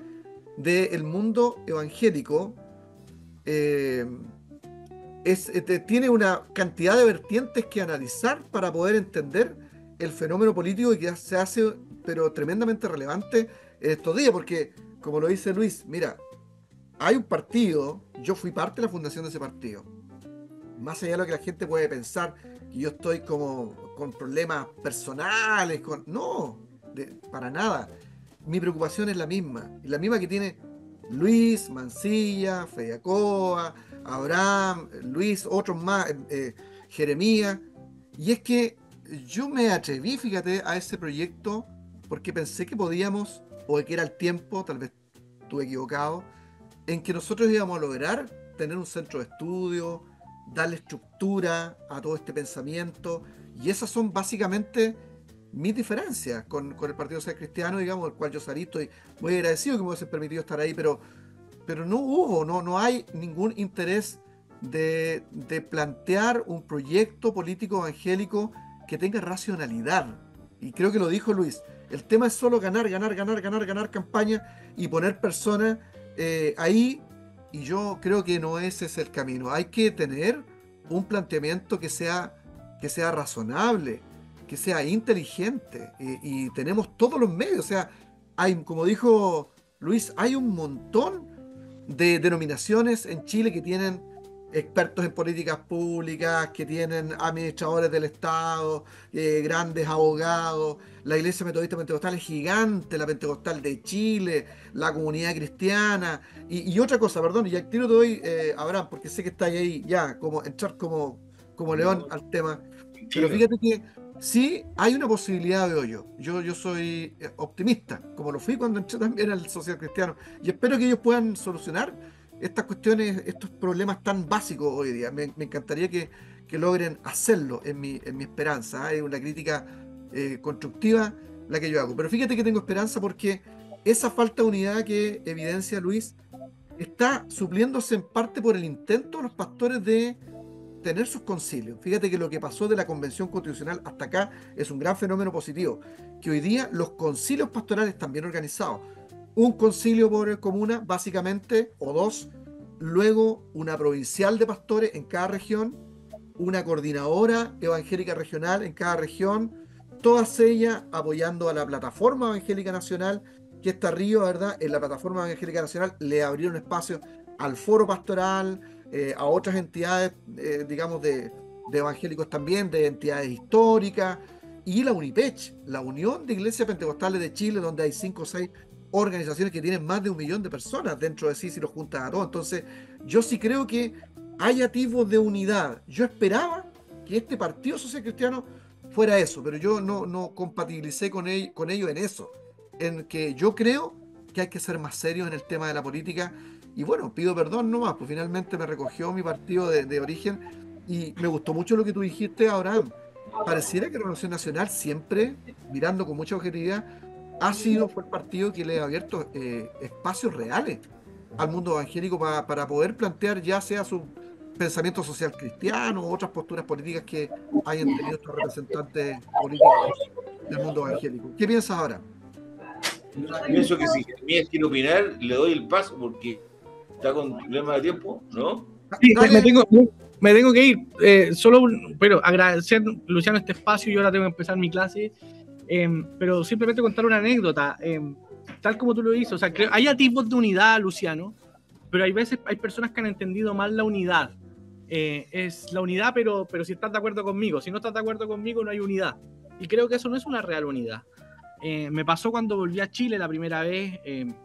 del mundo evangélico eh, tiene una cantidad de vertientes que analizar para poder entender el fenómeno político, y que se hace pero tremendamente relevante en estos días, porque como lo dice Luis, mira, hay un partido, yo fui parte de la fundación de ese partido, más allá de lo que la gente puede pensar, que yo estoy como con problemas personales, no, para nada. Mi preocupación es la misma que tiene Luis, Mansilla, Fediacoa, Abraham, Luis, otros más, Jeremías, y es que yo me atreví, fíjate, a ese proyecto porque pensé que podíamos, o que era el tiempo, tal vez estuve equivocado, en que nosotros íbamos a lograr tener un centro de estudio, darle estructura a todo este pensamiento, y esas son básicamente mis diferencias con el Partido Social Cristiano, digamos, del cual yo salí, estoy muy agradecido que me hubiese permitido estar ahí, pero no hay ningún interés de plantear un proyecto político evangélico que tenga racionalidad. Y creo que lo dijo Luis, el tema es solo ganar campaña y poner personas ahí, y yo creo que no ese es el camino. Hay que tener un planteamiento que sea razonable, que sea inteligente, y tenemos todos los medios. O sea, como dijo Luis, hay un montón de denominaciones en Chile que tienen expertos en políticas públicas, que tienen administradores del Estado, grandes abogados. La Iglesia Metodista Pentecostal es gigante, la Pentecostal de Chile, la Comunidad Cristiana, y otra cosa, perdón, y al tiro te doy, Abraham, porque sé que está ahí ya, como entrar como león al tema, pero fíjate que sí hay una posibilidad de hoyo. Yo soy optimista, como lo fui cuando entré también al social cristiano, y espero que ellos puedan solucionar estas cuestiones, estos problemas tan básicos hoy día. Me encantaría que logren hacerlo, en mi esperanza. Es una crítica constructiva la que yo hago. Pero fíjate que tengo esperanza porque esa falta de unidad que evidencia Luis está supliéndose en parte por el intento de los pastores de tener sus concilios. Fíjate que lo que pasó de la Convención Constitucional hasta acá es un gran fenómeno positivo, que hoy día los concilios pastorales están bien organizados. Un concilio por comuna, básicamente, o 2, luego una provincial de pastores en cada región, una coordinadora evangélica regional en cada región, todas ellas apoyando a la plataforma evangélica nacional, que está arriba, ¿verdad? En la plataforma evangélica nacional le abrieron espacio al foro pastoral, a otras entidades, digamos, de evangélicos también, de entidades históricas, y la UNIPECH, la Unión de Iglesias Pentecostales de Chile, donde hay 5 o 6 organizaciones que tienen más de 1 millón de personas dentro de sí, si los juntas a todos. Entonces, yo sí creo que hay atisbos de unidad. Yo esperaba que este Partido Social Cristiano fuera eso, pero yo no compatibilicé con ellos en eso, en que yo creo que hay que ser más serios en el tema de la política. Y bueno, pido perdón nomás, pues finalmente me recogió mi partido de origen, y me gustó mucho lo que tú dijiste, Abraham. Pareciera que Renovación Nacional siempre, mirando con mucha objetividad, fue el partido que le ha abierto espacios reales al mundo evangélico para poder plantear ya sea su pensamiento social cristiano o otras posturas políticas que hayan tenido estos representantes políticos del mundo evangélico. ¿Qué piensas ahora? Pienso que si Jeremías quiere opinar, le doy el paso porque está con problema de tiempo, ¿no? Sí, me tengo que ir. Pero agradecer, Luciano, este espacio. Yo ahora tengo que empezar mi clase. Pero simplemente contar una anécdota. Tal como tú lo dices, o sea, hay atisbos de unidad, Luciano, pero hay personas que han entendido mal la unidad. Es la unidad, pero si estás de acuerdo conmigo. Si no estás de acuerdo conmigo, no hay unidad. Y creo que eso no es una real unidad. Me pasó cuando volví a Chile la primera vez.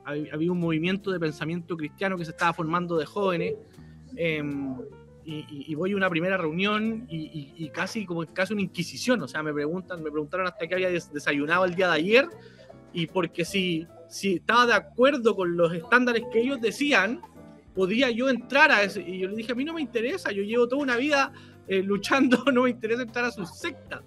Había un movimiento de pensamiento cristiano que se estaba formando de jóvenes. Y voy a una primera reunión y casi una inquisición. O sea, me preguntaron hasta qué había desayunado el día de ayer. Y porque si estaba de acuerdo con los estándares que ellos decían, podía yo entrar a ese. Y yo le dije, a mí no me interesa, yo llevo toda una vida luchando, no me interesa entrar a sus sectas.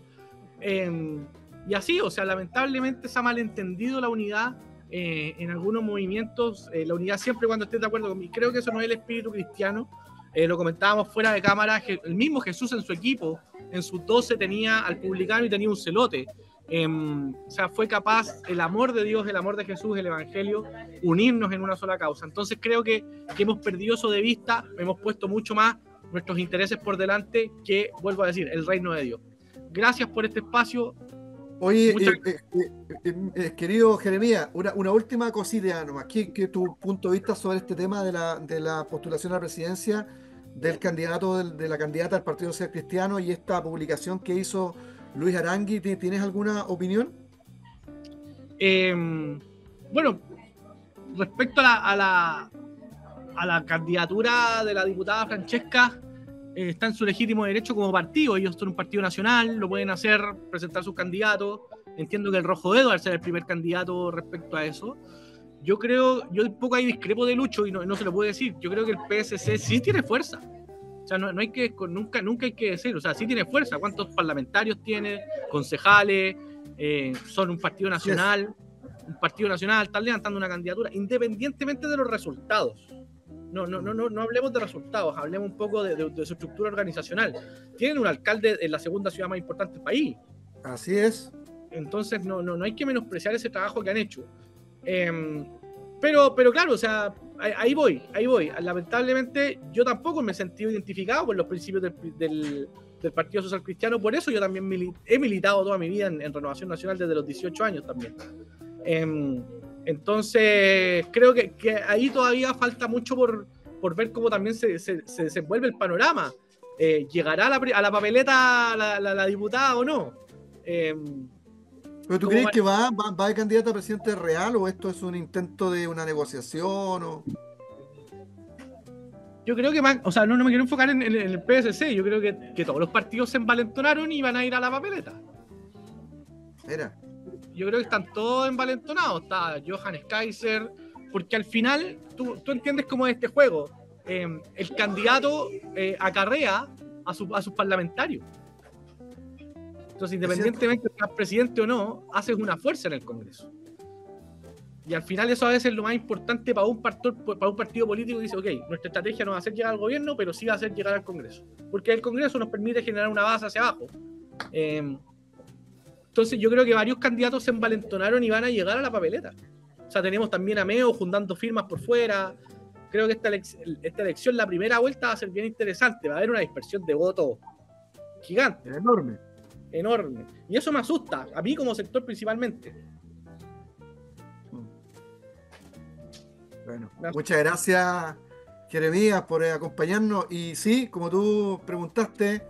Y así, o sea, lamentablemente se ha malentendido la unidad en algunos movimientos, la unidad siempre cuando estés de acuerdo conmigo. Creo que eso no es el espíritu cristiano. Lo comentábamos fuera de cámara, el mismo Jesús en su equipo, en sus 12 tenía al publicano y tenía un celote. O sea, fue capaz el amor de Dios, el amor de Jesús, el Evangelio, unirnos en una sola causa. Entonces creo que hemos perdido eso de vista, hemos puesto mucho más nuestros intereses por delante que, vuelvo a decir, el reino de Dios. Gracias por este espacio. Oye, querido Jeremías, una última cosita nomás. ¿Qué tu punto de vista sobre este tema de la postulación a la presidencia del candidato, de la candidata al Partido Social Cristiano y esta publicación que hizo Luis Arangui? ¿Tienes alguna opinión? Bueno, respecto a la candidatura de la diputada Francesca, está en su legítimo derecho como partido. Ellos son un partido nacional, lo pueden hacer, presentar sus candidatos. Entiendo que el Rojo Dedo va a ser el primer candidato respecto a eso. Yo un poco ahí discrepo de Lucho y no se lo puedo decir. Yo creo que el PSC sí tiene fuerza. O sea, no hay que, nunca hay que decir, o sea, sí tiene fuerza. ¿Cuántos parlamentarios tiene? Concejales, son un partido nacional. Un partido nacional, están levantando una candidatura, independientemente de los resultados. No hablemos de resultados, hablemos un poco de su estructura organizacional. Tienen un alcalde en la segunda ciudad más importante del país. Así es. Entonces no hay que menospreciar ese trabajo que han hecho. Pero claro, o sea, ahí voy. Lamentablemente yo tampoco me he sentido identificado con los principios del Partido Social Cristiano, por eso yo también he militado toda mi vida en Renovación Nacional desde los 18 años también. Entonces creo que ahí todavía falta mucho por ver cómo también se desenvuelve el panorama. ¿Llegará a la papeleta la diputada o no? ¿Pero tú crees que va de candidata a presidente real o esto es un intento de una negociación? Yo creo que más, o sea, no me quiero enfocar en el PSC. Yo creo que todos los partidos se envalentonaron y van a ir a la papeleta. Mira. Yo creo que están todos envalentonados. Está Johannes Kaiser, porque al final tú entiendes cómo es este juego. El candidato acarrea a sus parlamentarios. Entonces, independientemente de que seas presidente o no, haces una fuerza en el Congreso. Y al final eso a veces es lo más importante para un partido político que dice, ok, nuestra estrategia no va a hacer llegar al gobierno, pero sí va a hacer llegar al Congreso. Porque el Congreso nos permite generar una base hacia abajo. Entonces yo creo que varios candidatos se envalentonaron y van a llegar a la papeleta. O sea, tenemos también a Meo juntando firmas por fuera. Creo que esta elección, la primera vuelta, va a ser bien interesante. Va a haber una dispersión de votos gigante. Enorme. Y eso me asusta, a mí como sector principalmente. Bueno, muchas gracias, Jeremías, por acompañarnos. Y sí, como tú preguntaste,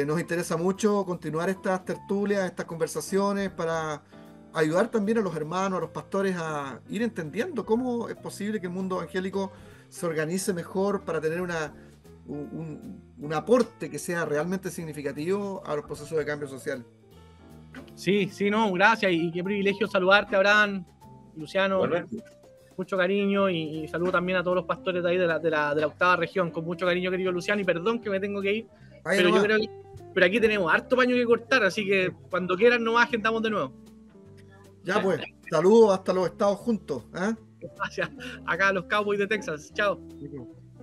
nos interesa mucho continuar estas tertulias, estas conversaciones para ayudar también a los hermanos, a los pastores a ir entendiendo cómo es posible que el mundo evangélico se organice mejor para tener un aporte que sea realmente significativo a los procesos de cambio social. Sí, no, gracias y qué privilegio saludarte, Abraham, Luciano. Bueno. Mucho cariño y saludo también a todos los pastores de ahí de la octava región, con mucho cariño, querido Luciano, y perdón que me tengo que ir, Ahí Pero yo nomás. creo que, pero aquí tenemos harto paño que cortar, así que cuando quieran nos agendamos de nuevo. Ya pues, saludos hasta los Estados juntos. ¿Eh? Gracias. Acá a los Cowboys de Texas. Chao.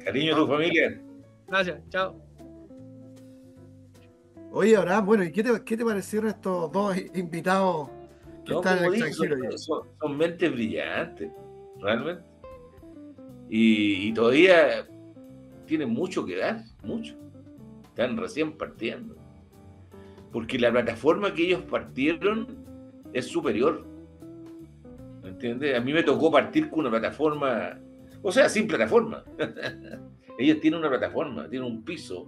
Cariño a tu familia. Gracias. Chao. Oye, Abraham, bueno, ¿y qué te parecieron estos dos invitados que No, están en como el dije, extranjero? son mentes brillantes, realmente. Y todavía tienen mucho que dar, mucho. Están recién partiendo. Porque la plataforma que ellos partieron es superior. ¿Me entiendes? A mí me tocó partir con una plataforma, o sea, sin plataforma. Ellos tienen una plataforma, tienen un piso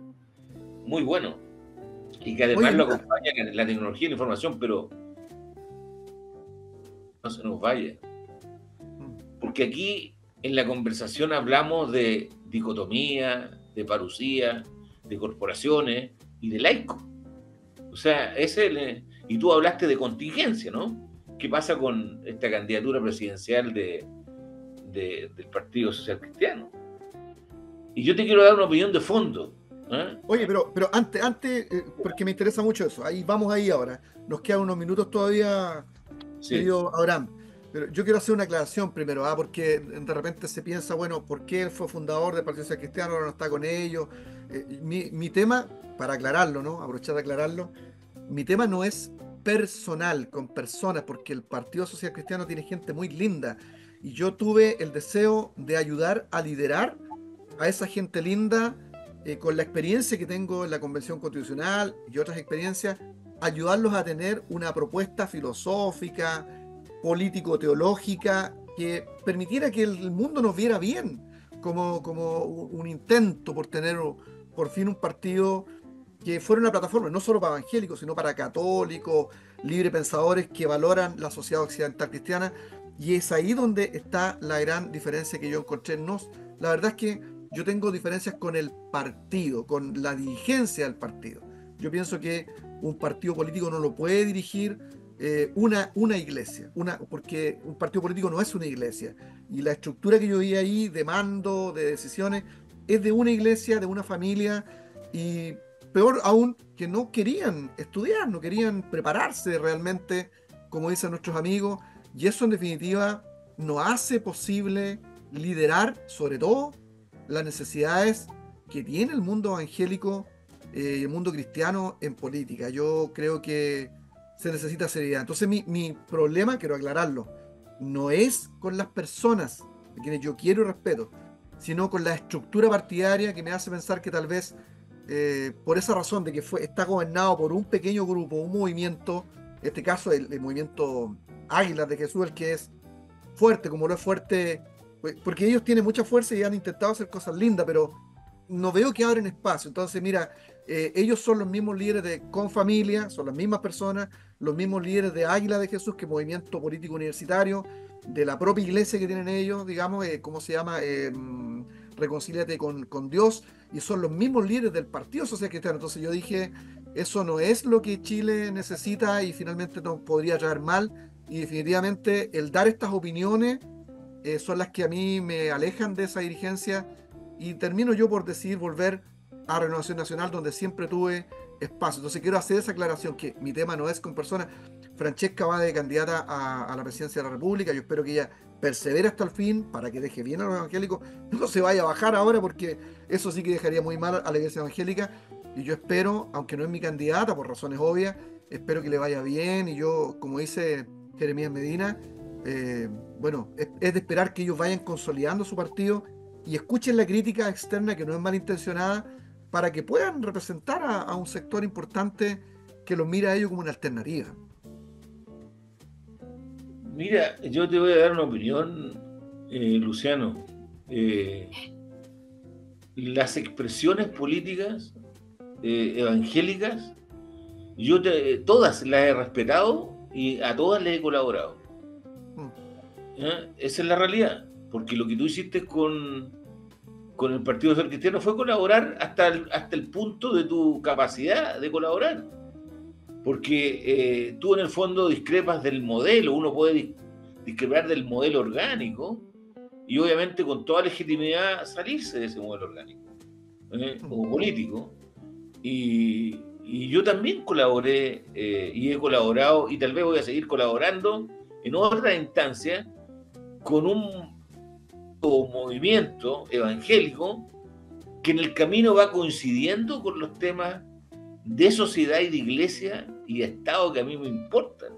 muy bueno. Y que además Oye, lo mira, acompaña en la tecnología y la información, pero no se nos vaya. Porque aquí en la conversación hablamos de dicotomía, de parucía, de corporaciones y de laico. O sea, y tú hablaste de contingencia, ¿no? ¿Qué pasa con esta candidatura presidencial del Partido Social Cristiano? Y yo te quiero dar una opinión de fondo. ¿Eh? oye, pero antes, porque me interesa mucho eso, ahí vamos ahí ahora. Nos quedan unos minutos todavía, Sí. querido Abraham. Pero yo quiero hacer una aclaración primero, porque de repente se piensa, bueno, ¿por qué él fue fundador del Partido Social Cristiano, ahora no está con ellos? Mi tema, para aclararlo, ¿no? Aprovechar de aclararlo, mi tema no es personal, con personas, porque el Partido Social Cristiano tiene gente muy linda. Y yo tuve el deseo de ayudar a liderar a esa gente linda, con la experiencia que tengo en la Convención Constitucional y otras experiencias, ayudarlos a tener una propuesta filosófica, político-teológica, que permitiera que el mundo nos viera bien, como un intento por tener por fin un partido que fuera una plataforma, no solo para evangélicos, sino para católicos, librepensadores que valoran la sociedad occidental cristiana. Y es ahí donde está la gran diferencia que yo encontré en NOS. La verdad es que yo tengo diferencias con el partido, con la dirigencia del partido. Yo pienso que un partido político no lo puede dirigir una iglesia, porque un partido político no es una iglesia. Y la estructura que yo vi ahí de mando, de decisiones, es de una iglesia, de una familia, y peor aún, que no querían estudiar, no querían prepararse realmente, como dicen nuestros amigos, y eso en definitiva no hace posible liderar, sobre todo, las necesidades que tiene el mundo evangélico y el mundo cristiano en política. Yo creo que se necesita seriedad. Entonces mi problema, quiero aclararlo, no es con las personas a quienes yo quiero y respeto, sino con la estructura partidaria que me hace pensar que tal vez por esa razón de que está gobernado por un pequeño grupo, un movimiento, en este caso el movimiento Águilas de Jesús, el que es fuerte, como lo es fuerte, porque ellos tienen mucha fuerza y han intentado hacer cosas lindas, pero no veo que abren espacio. Entonces, mira, ellos son los mismos líderes de Confamilia, son las mismas personas, los mismos líderes de Águila de Jesús, que movimiento político universitario, de la propia iglesia que tienen ellos, digamos, ¿cómo se llama? Reconcíliate con Dios, y son los mismos líderes del Partido Social Cristiano. Entonces yo dije, eso no es lo que Chile necesita y finalmente nos podría traer mal, y definitivamente el dar estas opiniones son las que a mí me alejan de esa dirigencia, y termino yo por decidir volver a Renovación Nacional, donde siempre tuve espacio. Entonces quiero hacer esa aclaración, que mi tema no es con personas. Francesca va de candidata a la presidencia de la República. Yo espero que ella persevere hasta el fin para que deje bien a los evangélicos, no se vaya a bajar ahora, porque eso sí que dejaría muy mal a la iglesia evangélica. Y yo espero, aunque no es mi candidata por razones obvias, espero que le vaya bien. Y yo, como dice Jeremías Medina, bueno, es de esperar que ellos vayan consolidando su partido y escuchen la crítica externa, que no es malintencionada, para que puedan representar a un sector importante que los mira a ellos como una alternativa. Mira, yo te voy a dar una opinión, Luciano. Las expresiones políticas evangélicas, todas las he respetado y a todas les he colaborado. Esa es la realidad, porque lo que tú hiciste con el Partido Social Cristiano fue colaborar hasta el punto de tu capacidad de colaborar, porque tú en el fondo discrepas del modelo. Uno puede discrepar del modelo orgánico y obviamente con toda legitimidad salirse de ese modelo orgánico o político, Y yo también colaboré y he colaborado y tal vez voy a seguir colaborando en otra instancia con un movimiento evangélico que en el camino va coincidiendo con los temas de sociedad y de iglesia y de Estado que a mí me importan,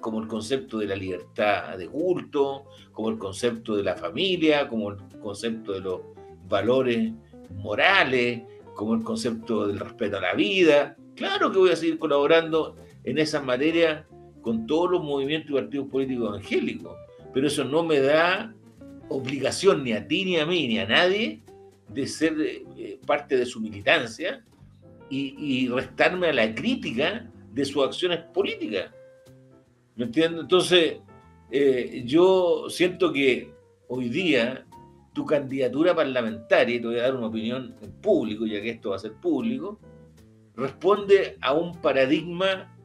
como el concepto de la libertad de culto, como el concepto de la familia, como el concepto de los valores morales, como el concepto del respeto a la vida. Claro que voy a seguir colaborando en esas materias con todos los movimientos y partidos políticos evangélicos, pero eso no me da obligación ni a ti, ni a mí, ni a nadie de ser parte de su militancia y restarme a la crítica de sus acciones políticas. ¿Me entiendes? Entonces, yo siento que hoy día tu candidatura parlamentaria, y te voy a dar una opinión en público, ya que esto va a ser público, responde a un paradigma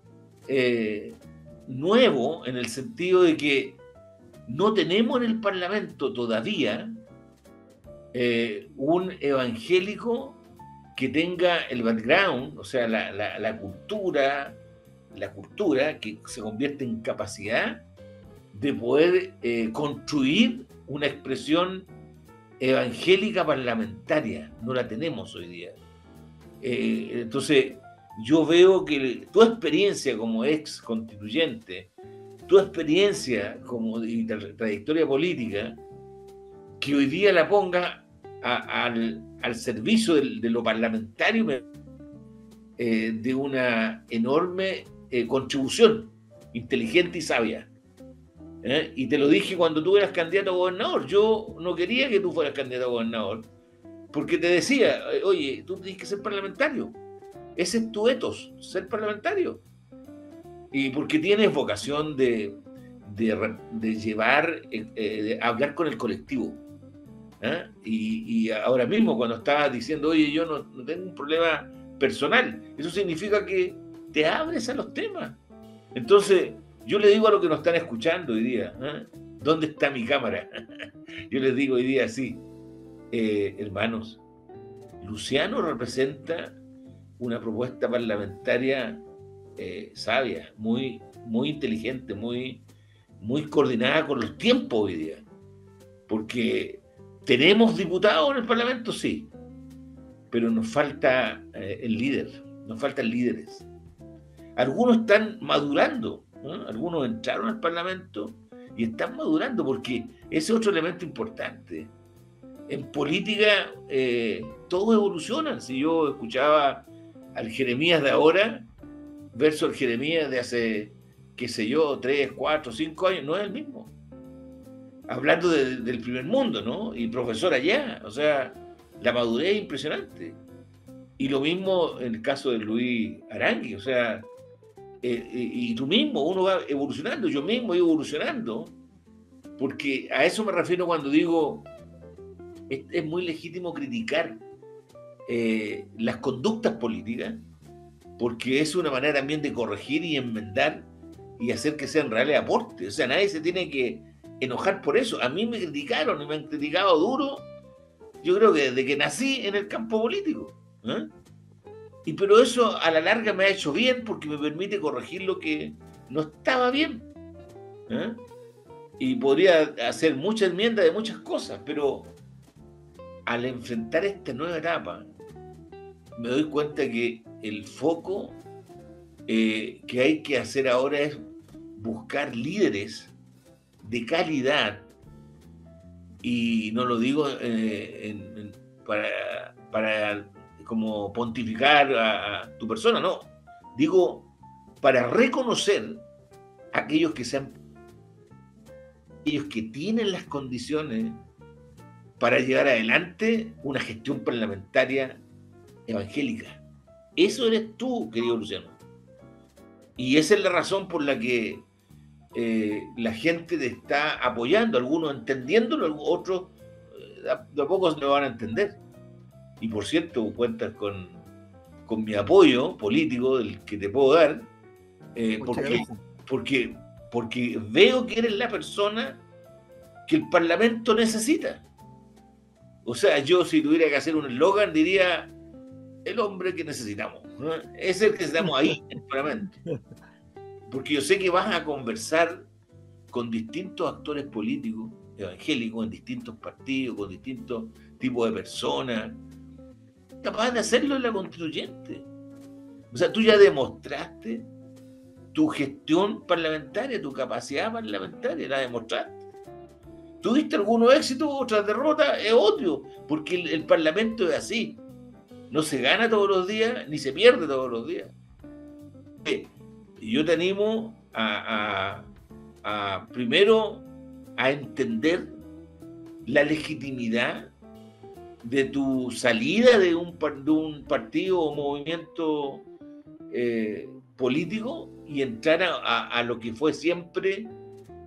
nuevo, en el sentido de que no tenemos en el Parlamento todavía un evangélico que tenga el background, o sea, la cultura que se convierte en capacidad de poder construir una expresión evangélica parlamentaria. No la tenemos hoy día. Entonces, yo veo que tu experiencia como ex constituyente, tu experiencia como trayectoria política, que hoy día la ponga al servicio de lo parlamentario, de una enorme contribución inteligente y sabia. Y te lo dije cuando tú eras candidato a gobernador. Yo no quería que tú fueras candidato a gobernador, porque te decía, oye, tú tienes que ser parlamentario. Ese es tu ethos, ser parlamentario. Y porque tienes vocación de llevar, de hablar con el colectivo. Y ahora mismo, cuando estabas diciendo, oye, yo no tengo un problema personal, eso significa que te abres a los temas. Entonces, yo le digo a los que nos están escuchando hoy día, ¿dónde está mi cámara? Yo les digo hoy día así, hermanos, Luciano representa una propuesta parlamentaria sabia, muy inteligente, muy coordinada con los tiempos hoy día. Porque tenemos diputados en el Parlamento, sí, pero nos falta el líder, nos faltan líderes. Algunos están madurando, algunos entraron al Parlamento y están madurando, porque ese es otro elemento importante. En política todos evolucionan. Si yo escuchaba al Jeremías de ahora versus el Jeremías de hace, qué sé yo, 3, 4, 5 años, no es el mismo. Hablando del primer mundo, ¿no? Y profesor allá, o sea, la madurez es impresionante. Y lo mismo en el caso de Luis Arangui, o sea, y tú mismo, uno va evolucionando, yo mismo voy evolucionando, porque a eso me refiero cuando digo, es muy legítimo criticar las conductas políticas, porque es una manera también de corregir y enmendar y hacer que sean reales aportes. O sea, nadie se tiene que enojar por eso. A mí me criticaron y me han criticado duro, yo creo que desde que nací en el campo político. Pero eso a la larga me ha hecho bien, porque me permite corregir lo que no estaba bien. Y podría hacer mucha enmienda de muchas cosas, pero al enfrentar esta nueva etapa, me doy cuenta que el foco que hay que hacer ahora es buscar líderes de calidad, y no lo digo para como pontificar a tu persona, no, digo para reconocer a aquellos que tienen las condiciones para llevar adelante una gestión parlamentaria evangélica. Eso eres tú, querido Luciano. Y esa es la razón por la que la gente te está apoyando, algunos entendiéndolo, otros de a poco se lo van a entender. Y por cierto, cuentas con mi apoyo político, del que te puedo dar, porque veo que eres la persona que el Parlamento necesita. O sea, yo si tuviera que hacer un eslogan diría, el hombre que necesitamos, ¿no? Es el que necesitamos ahí en el Parlamento. Porque yo sé que vas a conversar con distintos actores políticos, evangélicos, en distintos partidos, con distintos tipos de personas, capaz de hacerlo en la constituyente. O sea, tú ya demostraste tu gestión parlamentaria, tu capacidad parlamentaria, la demostraste. ¿Tuviste algunos éxitos, otras derrotas? Es obvio, porque el Parlamento es así. No se gana todos los días, ni se pierde todos los días. Yo te animo primero a entender la legitimidad de tu salida de un partido o movimiento político y entrar a lo que fue siempre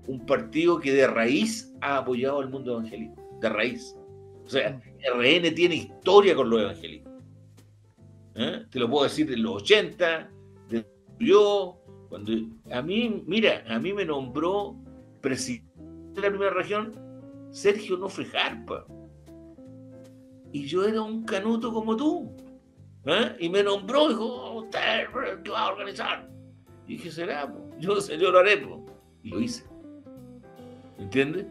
un partido que de raíz ha apoyado al mundo evangélico, de raíz. O sea, RN tiene historia con los evangélicos. Te lo puedo decir de los 80, de yo, cuando a mí me nombró presidente de la primera región Sergio Nofre Jarpa. Y yo era un canuto como tú. Y me nombró, dijo, usted ¿qué va a organizar? Y dije, será, yo lo haré, y lo hice. ¿Entiendes?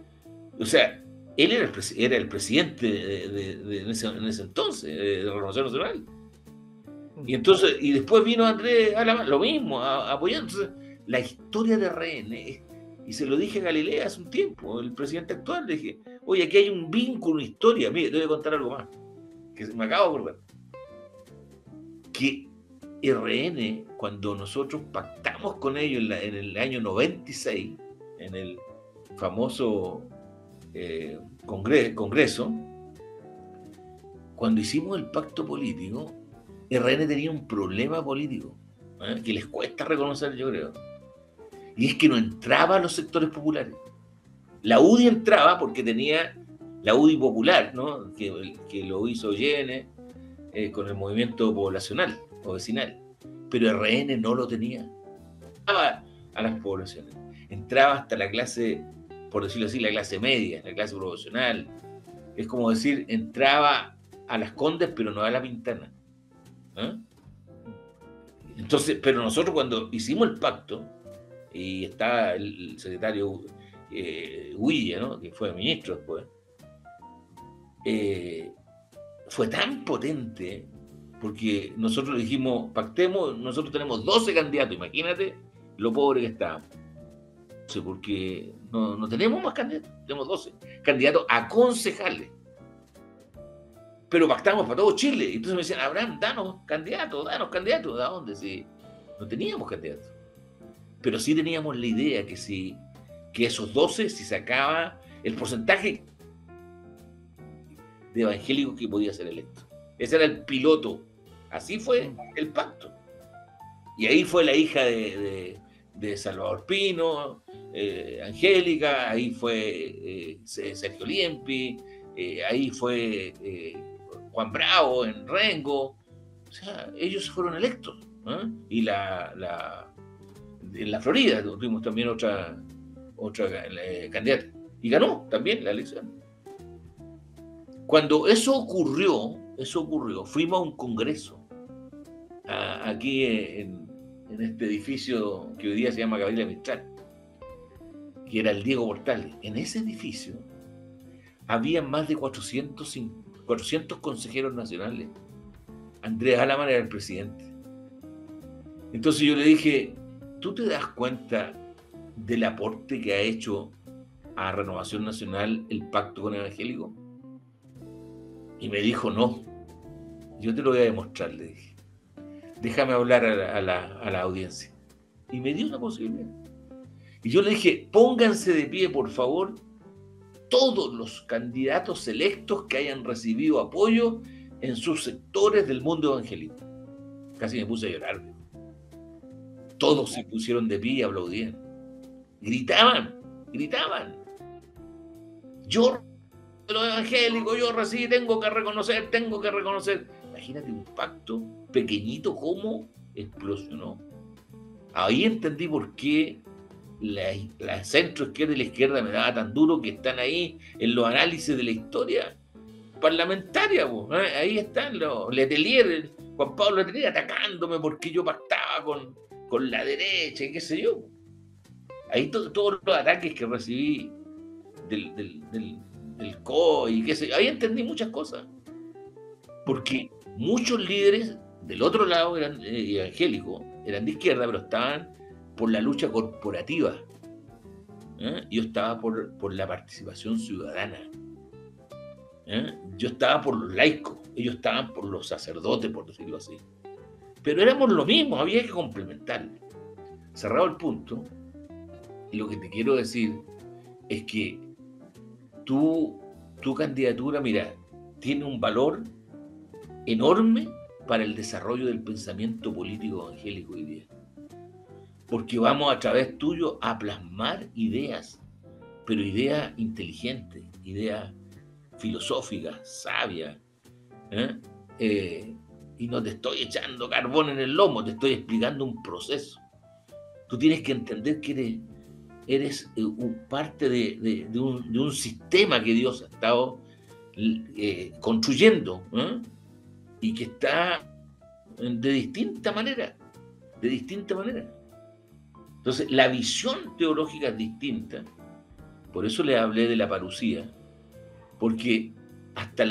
O sea, él era el presidente en ese entonces, de Renovación Nacional. Y entonces, y después vino Andrés Alamán, lo mismo, apoyando. Entonces, la historia de RN, y se lo dije a Galilea hace un tiempo, el presidente actual, le dije, oye, aquí hay un vínculo, una historia. Mire, te voy a contar algo más, que me acabo de acordar. Que RN, cuando nosotros pactamos con ellos en el año 96, en el famoso congreso, cuando hicimos el pacto político, RN tenía un problema político, que les cuesta reconocer, yo creo, y es que no entraba a los sectores populares. La UDI entraba porque tenía la UDI popular, ¿no? que lo hizo Yene con el movimiento poblacional o vecinal, pero RN no lo tenía. Entraba a las poblaciones, entraba hasta la clase, por decirlo así, la clase media, la clase profesional. Es como decir, entraba a Las Condes, pero no a La Pintana. Entonces, pero nosotros cuando hicimos el pacto, y estaba el secretario Huilla, ¿no? Que fue ministro después, fue tan potente, porque nosotros dijimos, pactemos, nosotros tenemos 12 candidatos, imagínate lo pobre que estábamos. Porque no tenemos más candidatos, tenemos 12 candidatos a concejales. Pero pactamos para todo Chile. Y entonces me decían, Abraham, danos candidatos. ¿De dónde? Si no teníamos candidatos. Pero sí teníamos la idea que esos 12, si sacaba el porcentaje de evangélicos que podía ser electo. Ese era el piloto. Así fue el pacto. Y ahí fue la hija de Salvador Pino, Angélica, ahí fue Sergio Liempi, ahí fue Juan Bravo en Rengo. O sea, ellos fueron electos. Y en la Florida tuvimos también otra candidata. Y ganó también la elección. Cuando eso ocurrió, fuimos a un congreso aquí en este edificio que hoy día se llama Gabriela Mistral, que era el Diego Portales. En ese edificio había más de 400 consejeros nacionales. Andrés Alamán era el presidente. Entonces yo le dije, ¿tú te das cuenta del aporte que ha hecho a Renovación Nacional el pacto con Evangélico? Y me dijo, no, yo te lo voy a demostrar, le dije. Déjame hablar a la audiencia. Y me dio una posibilidad. Y yo le dije, pónganse de pie, por favor, todos los candidatos electos que hayan recibido apoyo en sus sectores del mundo evangélico. Casi me puse a llorar. Todos se pusieron de pie y aplaudían. Gritaban. Yo, los evangélicos, yo recibí, tengo que reconocer. Imagínate un pacto pequeñito cómo explosionó. Ahí entendí por qué la centro izquierda y la izquierda me daba tan duro, que están ahí en los análisis de la historia parlamentaria. Ahí están los Letelier, Juan Pablo III atacándome porque yo pactaba con la derecha y qué sé yo. Ahí todos los ataques que recibí del COI y qué sé yo, ahí entendí muchas cosas. Porque muchos líderes del otro lado eran evangélicos, eran de izquierda, pero estaban por la lucha corporativa. Yo estaba por la participación ciudadana. Yo estaba por los laicos, ellos estaban por los sacerdotes, por decirlo así. Pero éramos lo mismo, había que complementar. Cerrado el punto, y lo que te quiero decir es que tu candidatura, mira, tiene un valor enorme para el desarrollo del pensamiento político evangélico hoy día. Porque vamos a través tuyo a plasmar ideas, pero ideas inteligentes, ideas filosóficas, sabias. Y no te estoy echando carbón en el lomo, te estoy explicando un proceso. Tú tienes que entender que eres parte de un sistema que Dios ha estado construyendo, y que está de distinta manera. Entonces, la visión teológica es distinta. Por eso le hablé de la parucía, porque hasta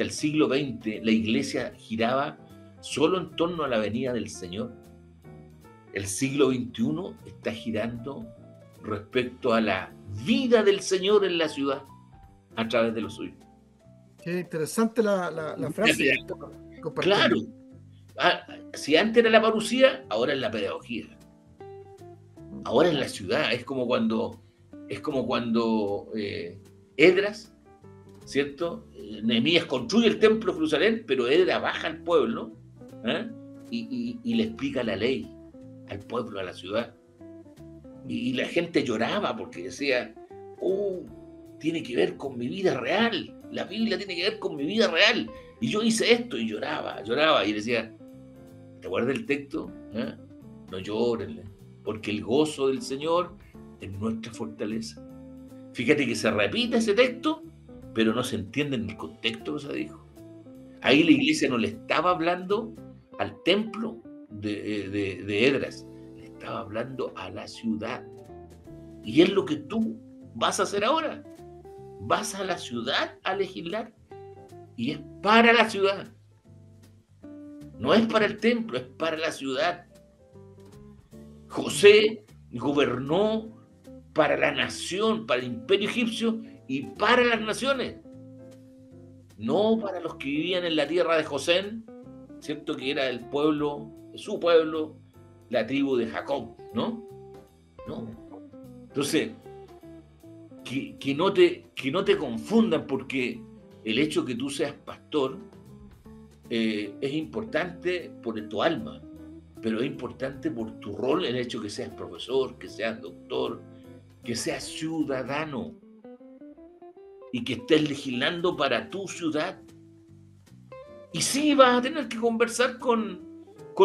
el siglo XX la iglesia giraba solo en torno a la venida del Señor. El siglo XXI está girando respecto a la vida del Señor en la ciudad a través de los suyos. Qué interesante la frase. Claro. Si antes era la parucía, ahora es la pedagogía. Ahora es la ciudad. Es como cuando Esdras, ¿cierto? Nehemías construye el templo de Jerusalén, pero Esdras baja al pueblo, y le explica la ley al pueblo, a la ciudad. Y la gente lloraba porque decía, tiene que ver con mi vida real. La Biblia tiene que ver con mi vida real. Y yo hice esto, y lloraba. Y decía, ¿te acuerdas del texto? No lloren, porque el gozo del Señor es nuestra fortaleza. Fíjate que se repite ese texto, pero no se entiende en el contexto que se dijo. Ahí la iglesia no le estaba hablando al templo de Esdras, le estaba hablando a la ciudad. Y es lo que tú vas a hacer ahora. Vas a la ciudad a legislar, y es para la ciudad. No es para el templo, es para la ciudad. José gobernó para la nación, para el imperio egipcio y para las naciones. No para los que vivían en la tierra de José, ¿cierto? Que era el pueblo, su pueblo, la tribu de Jacob, ¿no? Entonces, que no te confundan, porque el hecho que tú seas pastor es importante por tu alma, pero es importante por tu rol, el hecho que seas profesor, que seas doctor, que seas ciudadano y que estés legislando para tu ciudad. Y sí, vas a tener que conversar con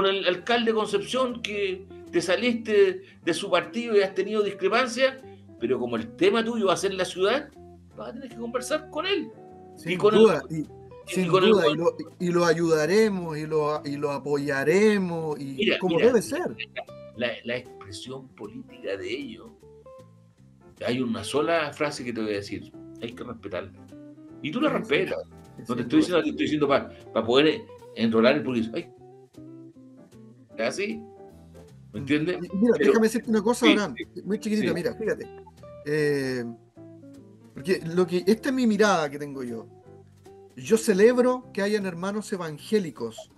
el alcalde de Concepción, que te saliste de su partido y has tenido discrepancias, pero como el tema tuyo va a ser la ciudad, vas a tener que conversar con él. Sin duda, y lo ayudaremos y lo apoyaremos, y mira, debe ser. La expresión política de ellos, hay una sola frase que te voy a decir, hay que respetarla. Y tú la respetas. No te estoy diciendo para poder enrolar el político. ¿Es así? ¿Me entiendes? Mira, déjame decirte una cosa, Abraham, muy chiquitita, mira, fíjate. Porque esta es mi mirada que tengo yo. Yo celebro que hayan hermanos evangélicos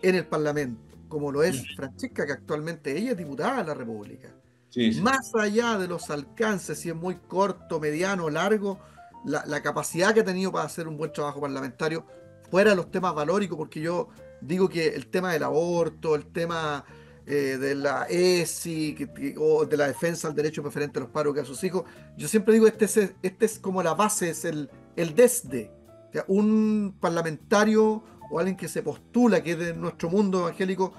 en el Parlamento, como lo es Francesca, que actualmente ella es diputada de la República. Más allá de los alcances, si es muy corto, mediano, largo, la capacidad que ha tenido para hacer un buen trabajo parlamentario, fuera de los temas valóricos, porque yo digo que el tema del aborto, el tema de la ESI, o de la defensa del derecho preferente a los padres a sus hijos, yo siempre digo, este es como la base, es el desde. O sea, un parlamentario o alguien que se postula, que es de nuestro mundo evangélico,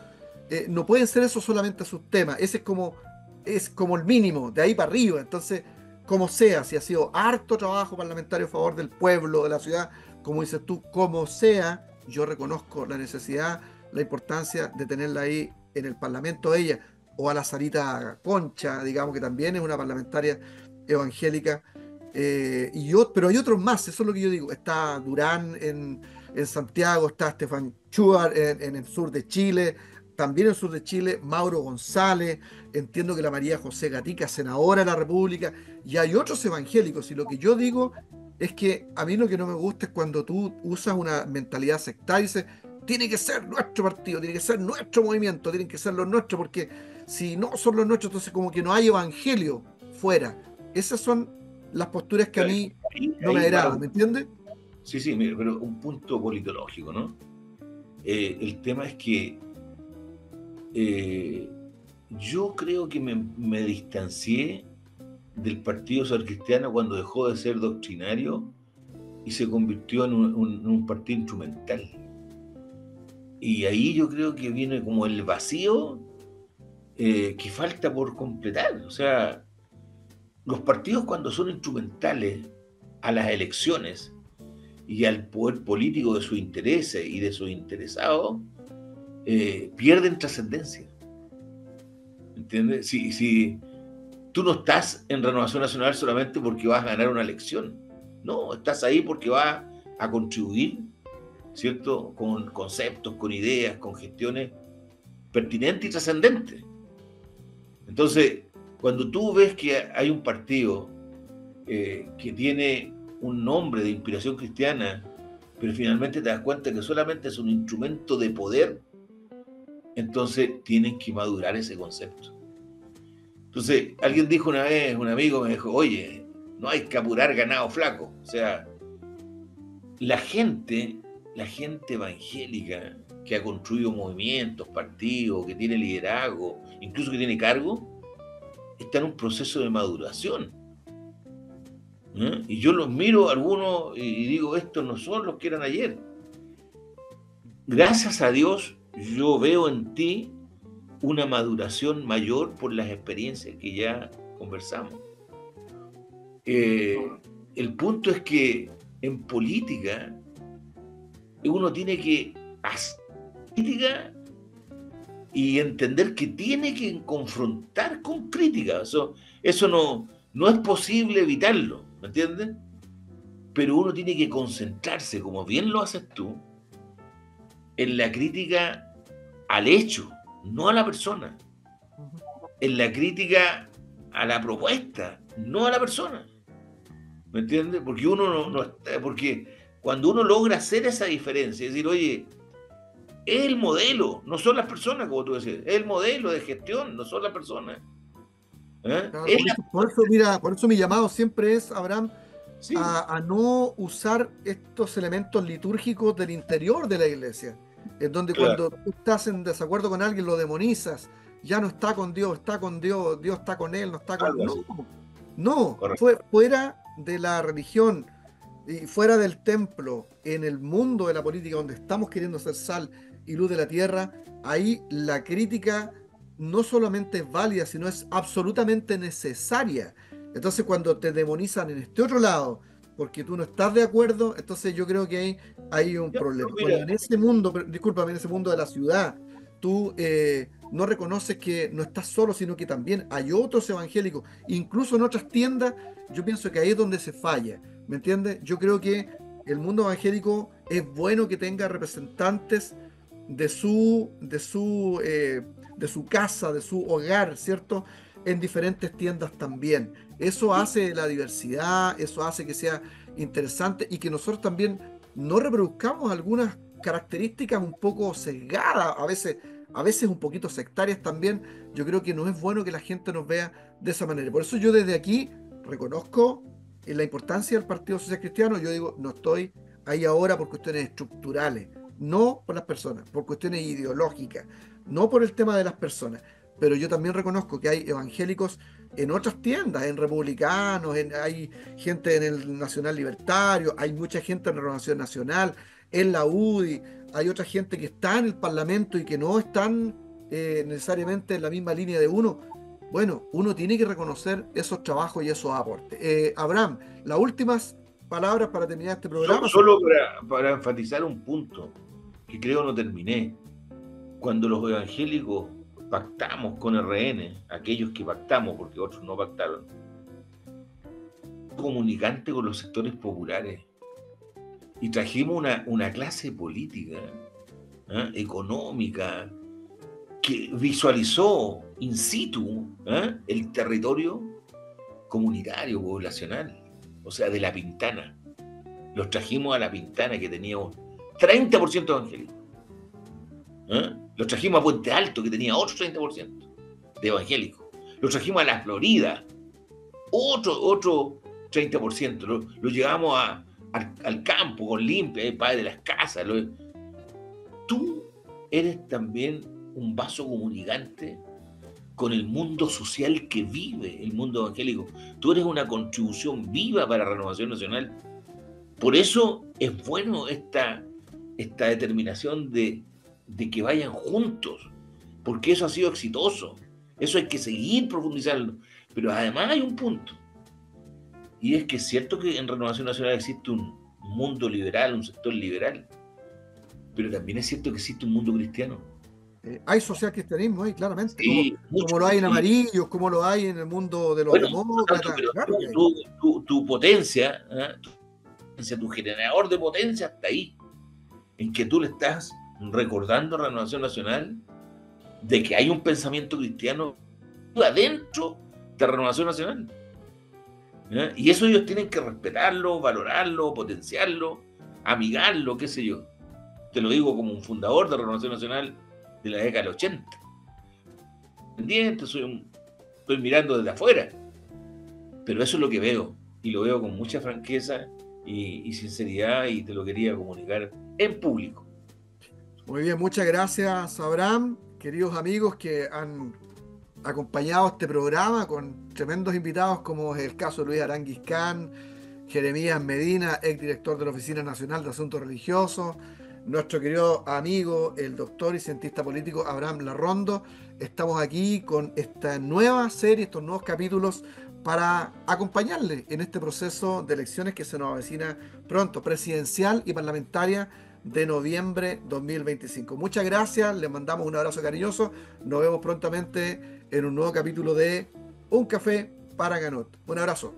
no pueden ser eso solamente sus temas. Ese es como el mínimo, de ahí para arriba. Entonces, como sea, si ha sido harto trabajo parlamentario a favor del pueblo, de la ciudad, como dices tú, como sea, yo reconozco la necesidad la importancia de tenerla ahí en el Parlamento ella, o a la Sarita Concha, digamos que también es una parlamentaria evangélica, pero hay otros más, eso es lo que yo digo. Está Durán en Santiago, está Stefan Chuar en el sur de Chile, también en el sur de Chile, Mauro González, entiendo que la María José Gatica, senadora de la República, y hay otros evangélicos, y lo que yo digo es que a mí lo que no me gusta es cuando tú usas una mentalidad sectaria y dices, tiene que ser nuestro partido, tiene que ser nuestro movimiento, tienen que ser los nuestros, porque si no son los nuestros, entonces como que no hay evangelio fuera. Esas son las posturas que a mí no me agradan, ¿me entiendes? Sí, mira, pero un punto politológico, ¿no? El tema es que yo creo que me distancié del Partido Social Cristiano cuando dejó de ser doctrinario y se convirtió en un partido instrumental. Y ahí yo creo que viene como el vacío que falta por completar. O sea, los partidos cuando son instrumentales a las elecciones y al poder político de sus intereses y de sus interesados, pierden trascendencia. ¿Entiendes? Si tú no estás en Renovación Nacional solamente porque vas a ganar una elección. No, estás ahí porque vas a contribuir, ¿cierto? Con conceptos, con ideas, con gestiones pertinentes y trascendentes. Entonces, cuando tú ves que hay un partido que tiene un nombre de inspiración cristiana, pero finalmente te das cuenta que solamente es un instrumento de poder, entonces tienen que madurar ese concepto. Entonces, alguien dijo una vez, un amigo me dijo, oye, no hay que apurar ganado flaco. O sea, la gente evangélica que ha construido movimientos, partidos, que tiene liderazgo, incluso que tiene cargo, está en un proceso de maduración. Y yo los miro a algunos y digo, estos no son los que eran ayer. Gracias a Dios, yo veo en ti una maduración mayor por las experiencias que ya conversamos. El punto es que en política uno tiene que hacer política y entender que tiene que confrontar con crítica. Eso no es posible evitarlo, ¿me entiendes? Pero uno tiene que concentrarse, como bien lo haces tú, en la crítica al hecho, no a la persona. En la crítica a la propuesta, no a la persona. ¿Me entiendes? Porque porque cuando uno logra hacer esa diferencia, es decir, oye, es el modelo, no son las personas, como tú decías, es el modelo de gestión, no son las personas. Claro, por eso mi llamado siempre es, Abraham, sí, a no usar estos elementos litúrgicos del interior de la iglesia, en donde claro, cuando tú estás en desacuerdo con alguien lo demonizas, ya no está con Dios, Dios está con él, no está con él. No, fuera de la religión y fuera del templo, en el mundo de la política donde estamos queriendo ser sal y luz de la tierra, ahí la crítica no solamente es válida, sino es absolutamente necesaria. Entonces, cuando te demonizan en este otro lado, porque tú no estás de acuerdo, entonces yo creo que hay un problema. Cuando en ese mundo, discúlpame, en ese mundo de la ciudad, tú no reconoces que no estás solo, sino que también hay otros evangélicos, incluso en otras tiendas, yo pienso que ahí es donde se falla, ¿me entiendes? Yo creo que el mundo evangélico es bueno que tenga representantes de su casa, de su hogar, ¿cierto? En diferentes tiendas también. Eso hace la diversidad, eso hace que sea interesante y que nosotros también no reproduzcamos algunas características un poco sesgadas, a veces un poquito sectarias también. Yo creo que no es bueno que la gente nos vea de esa manera. Por eso yo desde aquí reconozco la importancia del Partido Social Cristiano. Yo digo, no estoy ahí ahora por cuestiones estructurales, no por las personas, por cuestiones ideológicas, no por el tema de las personas. Pero yo también reconozco que hay evangélicos en otras tiendas, en republicanos, hay gente en el Nacional Libertario, hay mucha gente en la Renovación Nacional, en la UDI, hay otra gente que está en el Parlamento y que no están necesariamente en la misma línea de uno. Bueno, uno tiene que reconocer esos trabajos y esos aportes. Abraham, las últimas palabras para terminar este programa. Solo para enfatizar un punto que creo no terminé. cuando los evangélicos pactamos con RN, aquellos que pactamos, porque otros no pactaron, comunicante con los sectores populares, y trajimos una clase política, económica, que visualizó in situ el territorio comunitario, poblacional, o sea, de La Pintana. Los trajimos a La Pintana, que tenía un 30% evangélico. Los trajimos a Puente Alto, que tenía otro 30% de evangélicos. Los trajimos a La Florida, otro 30%. Lo llevamos al campo, con Limpia, el padre de las casas. Tú eres también un vaso comunicante con el mundo social que vive el mundo evangélico. Tú eres una contribución viva para Renovación Nacional. Por eso es bueno esta determinación de que vayan juntos, porque eso ha sido exitoso. Eso hay que seguir profundizando. Pero además hay un punto, y es que es cierto que en Renovación Nacional existe un mundo liberal, un sector liberal, pero también es cierto que existe un mundo cristiano. Hay social cristianencia ahí, claramente, Sí, como lo hay en Amarillos, como lo hay en el mundo de los demócratas. Claro que hay. Tu potencia, tu generador de potencia está ahí, en que tú le estás recordando a Renovación Nacional de que hay un pensamiento cristiano adentro de Renovación Nacional. Y eso ellos tienen que respetarlo, valorarlo, potenciarlo, amigarlo, qué sé yo. Te lo digo como un fundador de Renovación Nacional de la década del 80. Estoy mirando desde afuera, pero eso es lo que veo, y lo veo con mucha franqueza y sinceridad, y te lo quería comunicar en público. Muy bien, muchas gracias, Abraham, queridos amigos que han acompañado este programa con tremendos invitados, como es el caso de Luis Aranguiscán, Jeremías Medina, exdirector de la Oficina Nacional de Asuntos Religiosos, nuestro querido amigo, el doctor y cientista político Abraham Larrondo. Estamos aquí con esta nueva serie, estos nuevos capítulos, para acompañarle en este proceso de elecciones que se nos avecina pronto, presidencial y parlamentaria, de noviembre 2025. Muchas gracias, les mandamos un abrazo cariñoso, nos vemos prontamente en un nuevo capítulo de Un Café para Canut. Un abrazo.